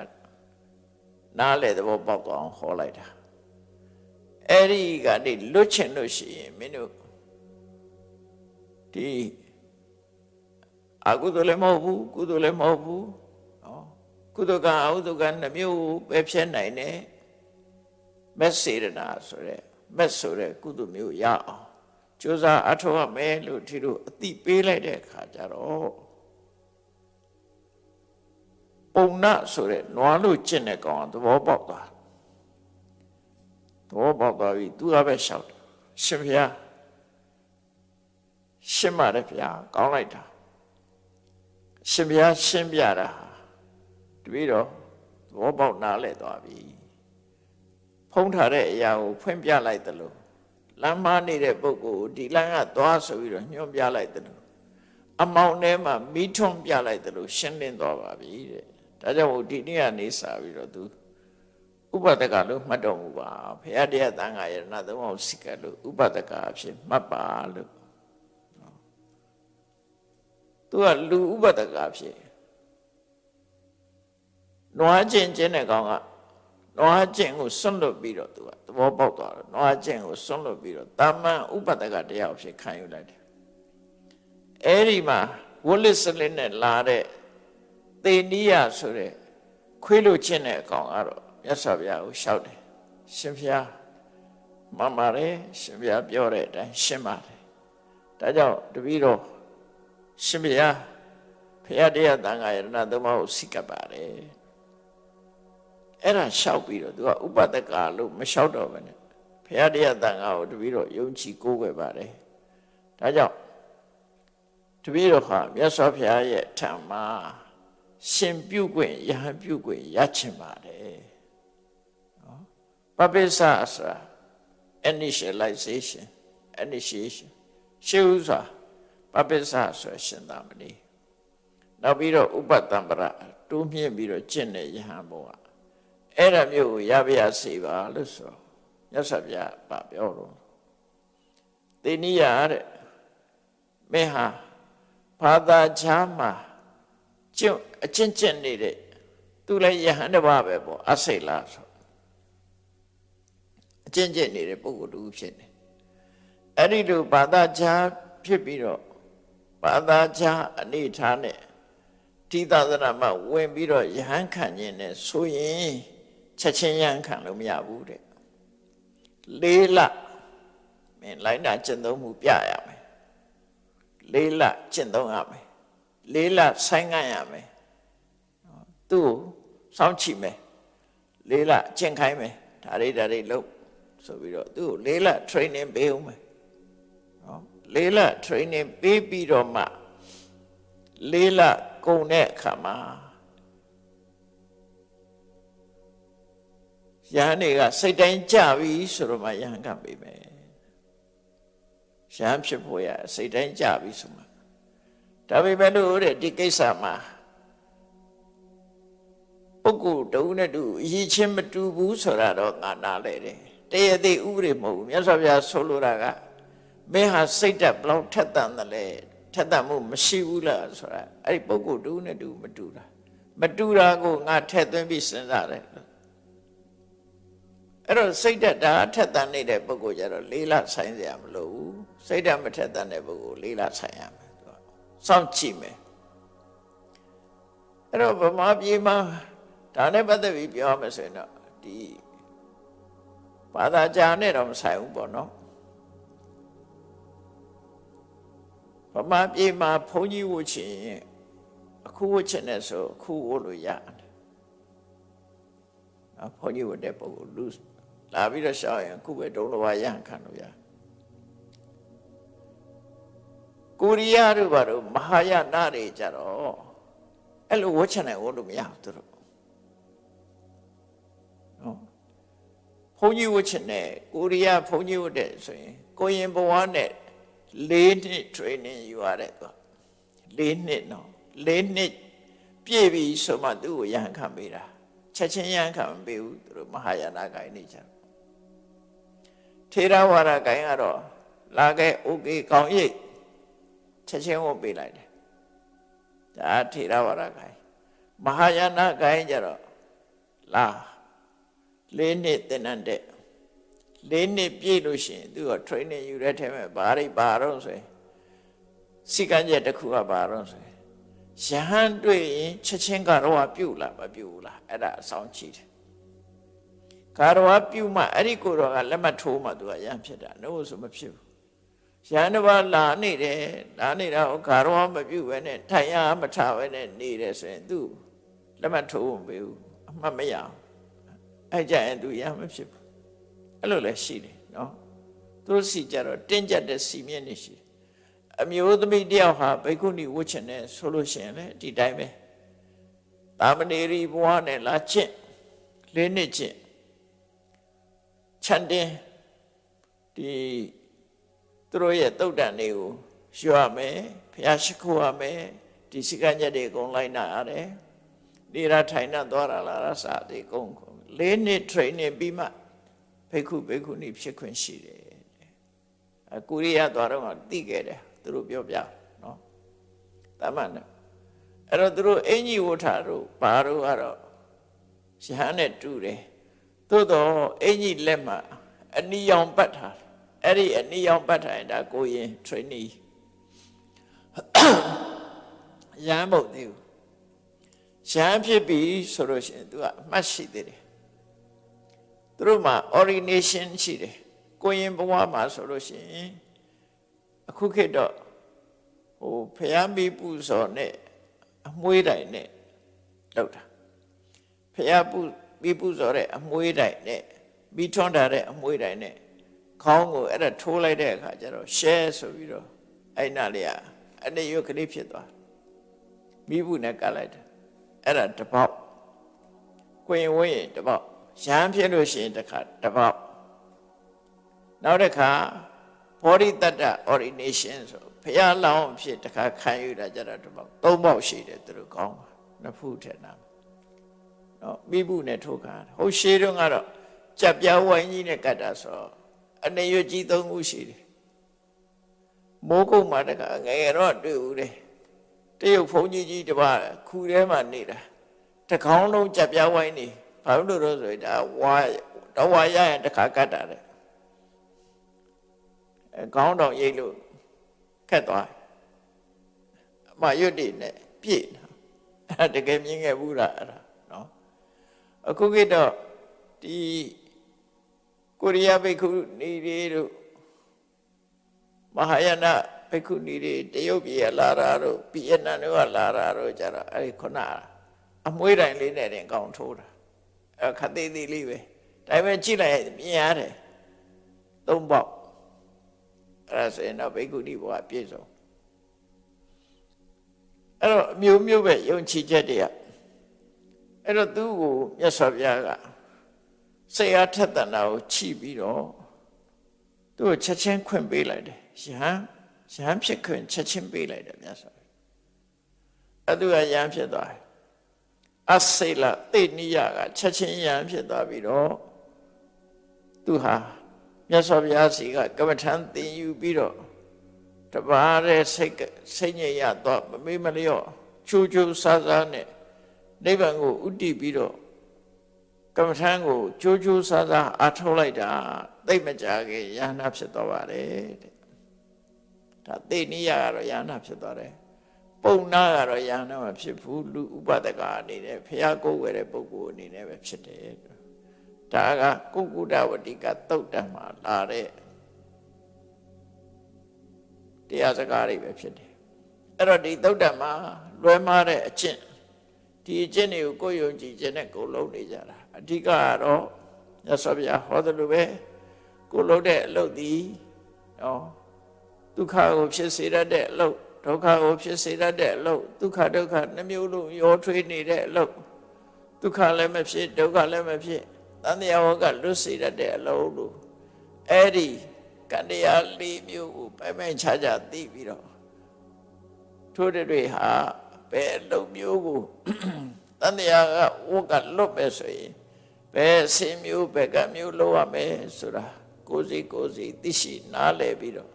နားလေသဘောပေါက်သွားအောင်ဟောလိုက်တာအဲ့ဒီကနေလွတ်ချင်လို့ရှိရင်မင်းတို့ဒီအကုသိုလ်လည်းမဟုတ်ဘူးကုသိုလ်လည်းမဟုတ်ဘူးနော်ကုသိုလ်ကအကုသိုလ်ကနှမျိုးပဲဖြတ်နိုင်တယ်မက်စေရနာဆိုတဲ့မက်ဆိုတဲ့ကုသိုလ်မျိုးရအောင်ကြိုးစားအထောက်အမဲလို့ဒီလိုအတိပေးလိုက်တဲ့အခါကျတော့ပုံနာဆိုတဲ့နွားလို့ကျင့်တဲ့ကောင်ကသဘောပေါက်သွားပြီသူကပဲလျှောက်တယ်ရှင်ဘုရားရှင်းပါတယ်ဗျာကောင်းလိုက်တာရှင်ဘုရားရှင်းပြတာတပည့်တော်သဘောပေါက်နားလည်သွားပြီဖုံးထားတဲ့အရာကိုဖွင့်ပြလိုက်သလိုလမ်းမနေတဲ့ပုဂ္ဂိုလ်ဒီလမ်းကသွားဆိုပြီးတော့ညွှန်ပြလိုက်သလိုအမောင်ထဲမှာမိထွန်းပြလိုက်သလိုရှင်းလင်းသွားပါပြီတဲ့ဒါကြောင့်ဒီနေ့ကနေစပြီးတော့သူဥပဒကလို့မှတ်တော်မူပါဘုရားတရားသံဃာယရဏသုံးပါးစိကလို့ဥပဒကအဖြစ်မှတ်ပါလို့သူကလူဥပဒကအဖြစ်နွားချင်းတဲ့ကောင်ကနွားချင်းကိုစွန့်လွတ်ပြီးတော့သူကသဘောပေါက်သွားတယ်နွားချင်းကိုစွန့်လွတ်ပြီးတော့တာမန်ဥပဒကတရားအဖြစ်ခံယူလိုက်တယ်အဲ့ဒီမှာဝလစ်စလစ်နဲ့လာတဲ့သေနိယဆိုတဲ့ခွေးလို့ချင်းတဲ့အကောင်ကတော့မြတ်စွာဘုရားကိုလျှောက်တယ်ရှင်ဘုရားမှန်ပါတယ်ရှင်ဘုရားပြောတဲ့အတိုင်းရှင်းပါတယ်ဒါကြောင့်တပည့်တော်ရှင်ဘုရားဘုရားတရားသံဃာယရဏသုံးပါးကိုစိကပ်ပါတယ်အဲ့ဒါလျှောက်ပြီးတော့သူကဥပဒကလို့မလျှောက်တော့ဘဲနဲ့ဘုရားတရားသံဃာကိုတပည့်တော်ယုံကြည်ကိုးကွယ်ပါတယ်ဒါကြောင့်တပည့်တော်ဟာမြတ်စွာဘုရားရဲ့ထံမှာရှင်ပြုခွင့်ယဟန်ပြုခွင့်ရချင်ပါတယ်နော်ပပိစ္ဆာဆိုတာ initiation ရှေးဥစွာပပိစ္ဆာဆိုရှင်သာမဏေနောက်ပြီးတော့ဥပတံပရတိုးမြင့်ပြီးတော့ကျင့်တဲ့ယဟန်ဘုံကအဲ့ဒါမျိုးကိုရပါရစေပါလို့ဆိုမြတ်စွာဘုရားပြောတော့သေနိယတဲ့မင်းဟာဘာသာခြားမှာအကျင့်နေတဲ့သူလည်းယဟန်တစ်ပါးပဲပေါ့အစိတ်လားဆိုအကျင့်နေတဲ့ပုဂ္ဂိုလ်တူဖြစ်နေအဲ့ဒီလိုဘာသာခြားဖြစ်ပြီးတော့ဘာသာခြားအနေထားနဲ့ဒီသာသနာမှာဝင်ပြီးတော့ယဟန်ခံခြင်းနဲ့ဆိုရင်ချက်ချင်းယဟန်ခံလို့မရဘူးတဲ့4 လမင်းလိုက်တာကျင့်သုံးမှုပြရမယ်4 လကျင့်သုံးရမယ်4 လဆိုင်ငံ့ရမယ်သူ့ကိုစောင့်ကြည့်မယ်4 လကျင့်ခိုင်းမယ်ဒါတွေလုပ်ဆိုပြီးတော့သူ့ကို4 လ training ပေးဦးမယ်နော်4 လ training ပေးပြီးတော့မှ4 လကုန်တဲ့အခါမှာ ယဟန်တွေကစိတ်တိုင်းကြပြီဆိုတော့မှယဟန်ကပေးမယ်ယဟန်ဖြစ်ဖို့ရစိတ်တိုင်းကြပြီဆိုမှဒါပေမဲ့လို့တဲ့ဒီကိစ္စမှာပုဂ္ဂိုလ်တဦးနဲ့တူအရေးချင်းမတူဘူးဆိုတာတော့ငါနားလဲတယ်တရားသိဥပဒေမဟုတ်ဘူးမြတ်စွာဘုရားဆိုလိုတာကမင်းဟာစိတ်ဓာတ်ဘလောက်ထက်သန်တယ်လဲထက်သန်မှုမရှိဘူးလားဆိုတာအဲ့ဒီပုဂ္ဂိုလ်တဦးနဲ့တူမတူတာကိုငါထည့်သွင်းပြီးစဉ်းစားတယ်အဲ့တော့စိတ်ဓာတ်ဒါထက်သန်နေတဲ့ပုဂ္ဂိုလ်ကြတော့လေးလဆိုင်စရာမလိုဘူးစိတ်ဓာတ်မထက်သန်တဲ့ပုဂ္ဂိုလ်လေးလဆိုင်ရမယ်သူကစောင့်ကြည့်မယ်အဲ့တော့ဗမာပြည်မှာဒါနဲ့ပတ်သက်ပြီးပြောရမယ်ဆိုရင်တော့ဒီဘာသာကြားနဲ့တော့မဆိုင်ဘူးပေါ့နော်ဗမာပြည်မှာဘုန်းကြီးဝတ်ချင်အခုဝတ်ချင်တဲ့ဆိုအခုဝတ်လို့ရတယ်ဘုန်းကြီးဝတ်တဲ့ပုဂ္ဂိုလ်လူလာပြီးတော့ရှောက်ရင်အခုပဲဒုံလဘရဟန်းခံလို့ရကိုရီးယားတို့ဘာလို့မဟာယာနတွေကြတော့အဲ့လိုဝတ်ချင်တယ်ဝတ်လို့မရဘူးသူတို့နော်ဘုန်းကြီးဝတ်ချင်တယ်ကိုရီးယားဘုန်းကြီးဝတ်တဲ့ဆိုရင်ကိုရင်ဘဝနဲ့4 နှစ် training ယူရတယ်သူ4 နှစ်နော်4 နှစ်ပြည့်ပြီဆိုမှသူ့ကိုရဟန်းခံပေးတာချက်ချင်းရဟန်းခံမပေးဘူးသူတို့မဟာယာနဂိုင်းနေကြတယ်ထေရဝါဒဂိုင်းကတော့လာခဲ့ okay ကောင်းရိပ်ချက်ချင်းဝတ်ပေးလိုက်တယ်ဒါထေရဝါဒဂိုင်းမဟာယာနဂိုင်းကြတော့လာ4 နှစ်သင်တန်းတဲ့4 နှစ်ပြည့်လို့ရှိရင်သူက training ယူတဲ့ထဲမှာဘာတွေပါတော့ဆိုရင်စိကံချက်တစ်ခုကပါတော့ဆိုရင်ယဟန်တွေ့ရင်ချက်ချင်းကတော့ပြုတ်လားမပြုတ်ဘူးလားအဲ့ဒါအဆောင်ကြည့်တယ်ကတော့ပြုတ်မှအဲ့ဒီကိုတော့ကလက်မထိုးမှသူကယဟန်ဖြစ်တာနှုတ်ဆိုမဖြစ်ဘူးယဟန်တစ်ပါးလာနေတယ်လာနေတာကတော့မပြုတ်ပဲနဲ့ထိုင်ရမထပဲနဲ့နေတယ်ဆိုရင်သူလက်မထိုးမပေးဘူးအမှတ်မရအောင်အဲ့ကြရင်သူယဟန်မဖြစ်ဘူးအဲ့လိုလည်းရှိတယ်နော်သူတို့စီကြတော့တင်းကျပ်တဲ့စီမြင့်နေရှိတယ်အမျိုးသမီးတယောက်ဟာဘိက္ခုနီဝတ်ချင်တယ်ဆိုလို့ရှိရင်လည်းဒီတိုင်းပဲတာမဏေရီဘဝနဲ့လာကျင့်4 နှစ်ကျင့်ခြံတင်ဒီသူတို့ရဲ့တုတ်တန်တွေကိုရွှတ်ရမယ်ဘုရားရှိခိုးရမယ်ဒီစိကံချက်တွေအကုန်လိုက်နာရတယ်နေရာထိုင်နှံ့သွားတာလားရစာတွေအကုန်4 နှစ် training ပြီးမှဘိက္ခုနီဖြစ်ခွင့်ရှိတယ်ကိုရီးယားသွားတော့သိခဲ့တယ်သူတို့ပြောပြနော်တမန်နဲ့အဲ့တော့သူတို့အင်ကြီးဝတ်ထားတို့ဘာတို့ကတော့ရဟန်းနဲ့တူတယ်သို့တော့အင်ကြီးလက်မှာအနီရောင်ပတ်ထားအဲ့ဒီအနီရောင်ပတ်ထားရင်ဒါကိုရင် trainee ရဟန်းမဟုတ်သေးဘူးရဟန်းဖြစ်ပြီဆိုလို့ရှိရင်သူကအမှတ်ရှိသေးတယ်သူတို့မှာ ordination ရှိတယ်ကိုရင်ဘဝမှာဆိုလို့ရှိရင်အခုခေတ်တော့ဖျားမိပူဇော်နဲ့အမွှေးတိုင်နဲ့လောက်တာဖျားမိပူဇော်တဲ့အမွှေးတိုင်နဲ့မိထွန်းထားတဲ့အမွှေးတိုင်နဲ့ခေါင်းကိုအဲ့ဒါထိုးလိုက်တဲ့အခါကျတော့ share ဆိုပြီးတော့အဲ့နာလေးအနေရုပ်ကလေးဖြစ်သွားမိဘူးနဲ့ကတ်လိုက်တယ်အဲ့ဒါတပေါက်ကိုရင်ဝင်းရင်တပေါက်ရဟန်းဖြစ်လို့ရှိရင်တစ်ခါတပေါက်နောက်တစ်ခါဘောဓိတတ္တ ordination ဆိုဘုရားလောင်းဖြစ်တစ်ခါခံယူတာကြတော့တပေါက်3ပေါက်ရှိတယ်သူတို့ကောင်းပါနှစ်ဖူးထက်နာနော်မိဘူးနဲ့ထိုးခံဟိုရှေးတုန်းကတော့ကြက်ပြားဝိုင်းကြီးနဲ့ကတ်တာဆိုအနေရွကြီး3ခုရှိတယ်မိုးကုတ်မှာတခါငယ်တော့တွေ့ဦးတယ်တရုတ်ဘုန်းကြီးတပါးခူထဲမှာနေတာတကောင်းလုံးကြက်ပြားဝိုင်းနေဘာလို့လို့ဆိုရင်ဒါဝါရရင်တခါကတ်တာလေခေါင်းတောင်ရိတ်လို့ခက်သွားအမရွတ်တည်နဲ့ပြည့်အဲ့တကယ်မြင်ခဲ့ဘူးလားအဲ့ဒါနော်အခုကတော့ဒီကိုရီးယားဘိက္ခုနီတွေတို့မဟာယာနဘိက္ခုနီတွေတရုတ်ပြည်လာတာတို့ဗီယက်နမ်တို့ကလာတာတို့ကြတော့အဲ့ဒီခုနအမွှေးတိုင်လေးနဲ့တင်ကောင်းထိုးတာအဲ့ခသေးသေးလေးပဲဒါပေမဲ့ကြည့်လိုက်မြင်ရတယ်3ပေါက်အဲ့ဒါဆိုရင်တော့ဘိက္ခုနီဘဝပြည့်စုံအဲ့တော့အမျိုးမျိုးပဲယုံကြည်ချက်တွေကအဲ့တော့သူ့ကိုမြတ်စွာဘုရားက စိတ်အားထက်သန်တာကိုချိပြီးတော့သူ့ကိုချက်ချင်းခွင့်ပေးလိုက်တယ်ယဟန်ဖြစ်ခွင့်ချက်ချင်းပေးလိုက်တယ်မြတ်စွာဘုရားသူကယဟန်ဖြစ်သွားတယ်အစိလသေနိယကချက်ချင်းယဟန်ဖြစ်သွားပြီးတော့သူဟာမြတ်စွာဘုရားစီကကမ္မထံသင်ယူပြီးတော့တပါးတဲ့စိတ်ညစ်ရတော့မမေ့မလျော့ချိုးချိုးဆားဆားနဲ့နိဗ္ဗာန်ကိုဥတည်ပြီးတော့ကမ္မထံကိုချိုးချိုးဆားဆားအားထုတ်လိုက်တာသိမကြခင်ယဟနာဖြစ်သွားပါတယ်တဲ့ဒါသေနိယကတော့ယဟနာဖြစ်သွားတယ်ပုံနာကတော့ယဟနာမဖြစ်ဘူးလူဥပဒကအနေနဲ့ဘုရားကိုယ်ဝယ်တဲ့ပုဂ္ဂိုလ်အနေနဲ့ပဲဖြစ်တယ်ဒါကကုက္ကုဒဝတိကသုတ်တံမှာလာတဲ့တရားစကားတွေပဲဖြစ်တယ်အဲ့တော့ဒီသုတ်တံမှာလွဲမှားတဲ့အကျင့်ဒီအကျင့်တွေကိုကိုယ်ယုံကြည်ခြင်းနဲ့ကိုယ်လုံးနေကြတာအဓိကကတော့မြတ်စွာဘုရားဟောတယ်လို့ပဲကိုယ်လုံးတဲ့အလုပ်ဒီနော်ဒုက္ခကိုဖြစ်စေတတ်တဲ့အလုပ်ဒုက္ခကိုဖြစ်စေတတ်တဲ့အလုပ်ဒုက္ခနှမျိုးလုံးရောထွေးနေတဲ့အလုပ်ဒုက္ခလည်းမဖြစ်ဒုက္ခလည်းမဖြစ်တန်တရားဝကလွတ်စေတတ်တဲ့အလုပ်လို့အဲ့ဒီကံတရား၄မျိုးကိုပိုင်ခြားသိပြီးတော့ထို့တွေဟာဘယ်အလုပ်မျိုးကိုတန်တရားကဝကလွတ်ပဲဆိုရင်ဘယ်အစဉ်မျိုးဘယ်ကမျိုးလုပ်ရမယ်ဆိုတာကိုယ်စီသိရှိနားလည်ပြီးတော့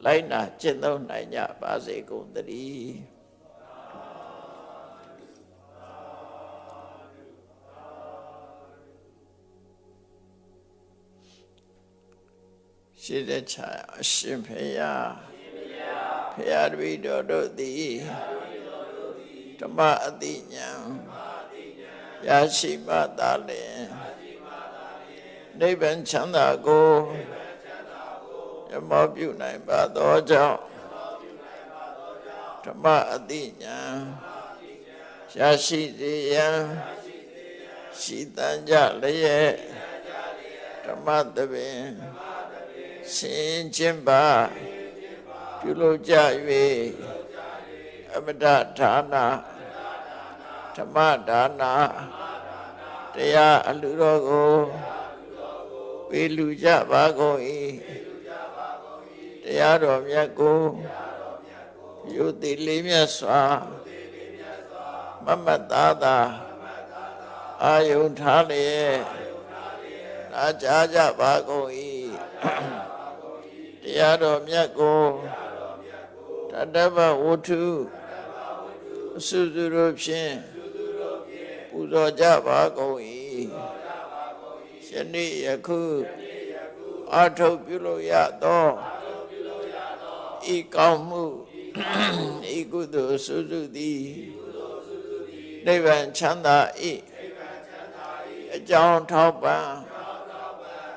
လိုက်နာကျင့်သုံးနိုင်ကြပါစေကုန်သတည်းရှိတဲ့ချာအရှင်ဖေယဖေယတပည့်တော်တို့သည်ဓမ္မအတိညာရရှိမှသာလျှင်နိဗ္ဗာန်ချမ်းသာကိုရမောပြုနိုင်ပါသောကြောင့်ဓမ္မအတိညာရရှိစေရန်ရှိတန်ကြလျက်ဓမ္မသဘင်ဆင်ကျင်ပါပြုလုပ်ကြ၍အမတဒါနဓမ္မဒါနတရားအလှတော်ကိုပေးလူကြပါကုန်၏တရားတော်မြတ်ကိုယုတိလေးမြတ်စွာမမတ်သားသာအာယုန်ထားလျက်နာကြားကြပါကုန်၏တရားတော်မြတ်ကိုတတ္တဗဝတ္ထုအစုစုတို့ဖြင့်ပူဇော်ကြပါကုန်၏ယနေ့ယခုအာထုတ်ပြုလို့ရသောဤကောင်းမှုဤကုသိုလ်စုစုသည်နိဗ္ဗာန်ချမ်းသာ၏အကြောင်းထောက်ပံ့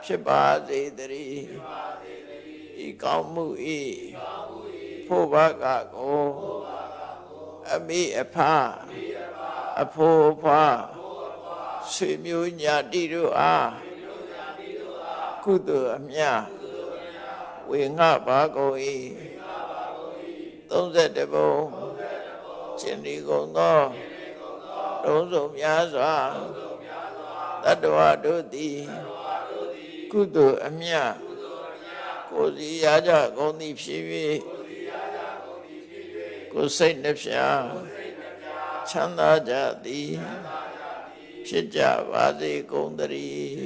ဖြစ်ပါစေတည်းဤကောင်းမှုဤဖို့ဘာကကိုအမိအဖအဖို့အဖွာဆွေမျိုးညာတိတို့အားကုသိုလ်အမြတ်ဝေငှပါကုန်၏31ဘုံကျင့်ဒီကုန်သောလုံးစုံများစွာတတ္တဝါတို့သည်ကုသိုလ်အမြတ်ကိုယ်စီရကြကုန်သည်ဖြစ်၍ကိုယ်စိတ်နှဖျားချမ်းသာကြသည်ဖြစ်ကြပါစေကုန်သတည်း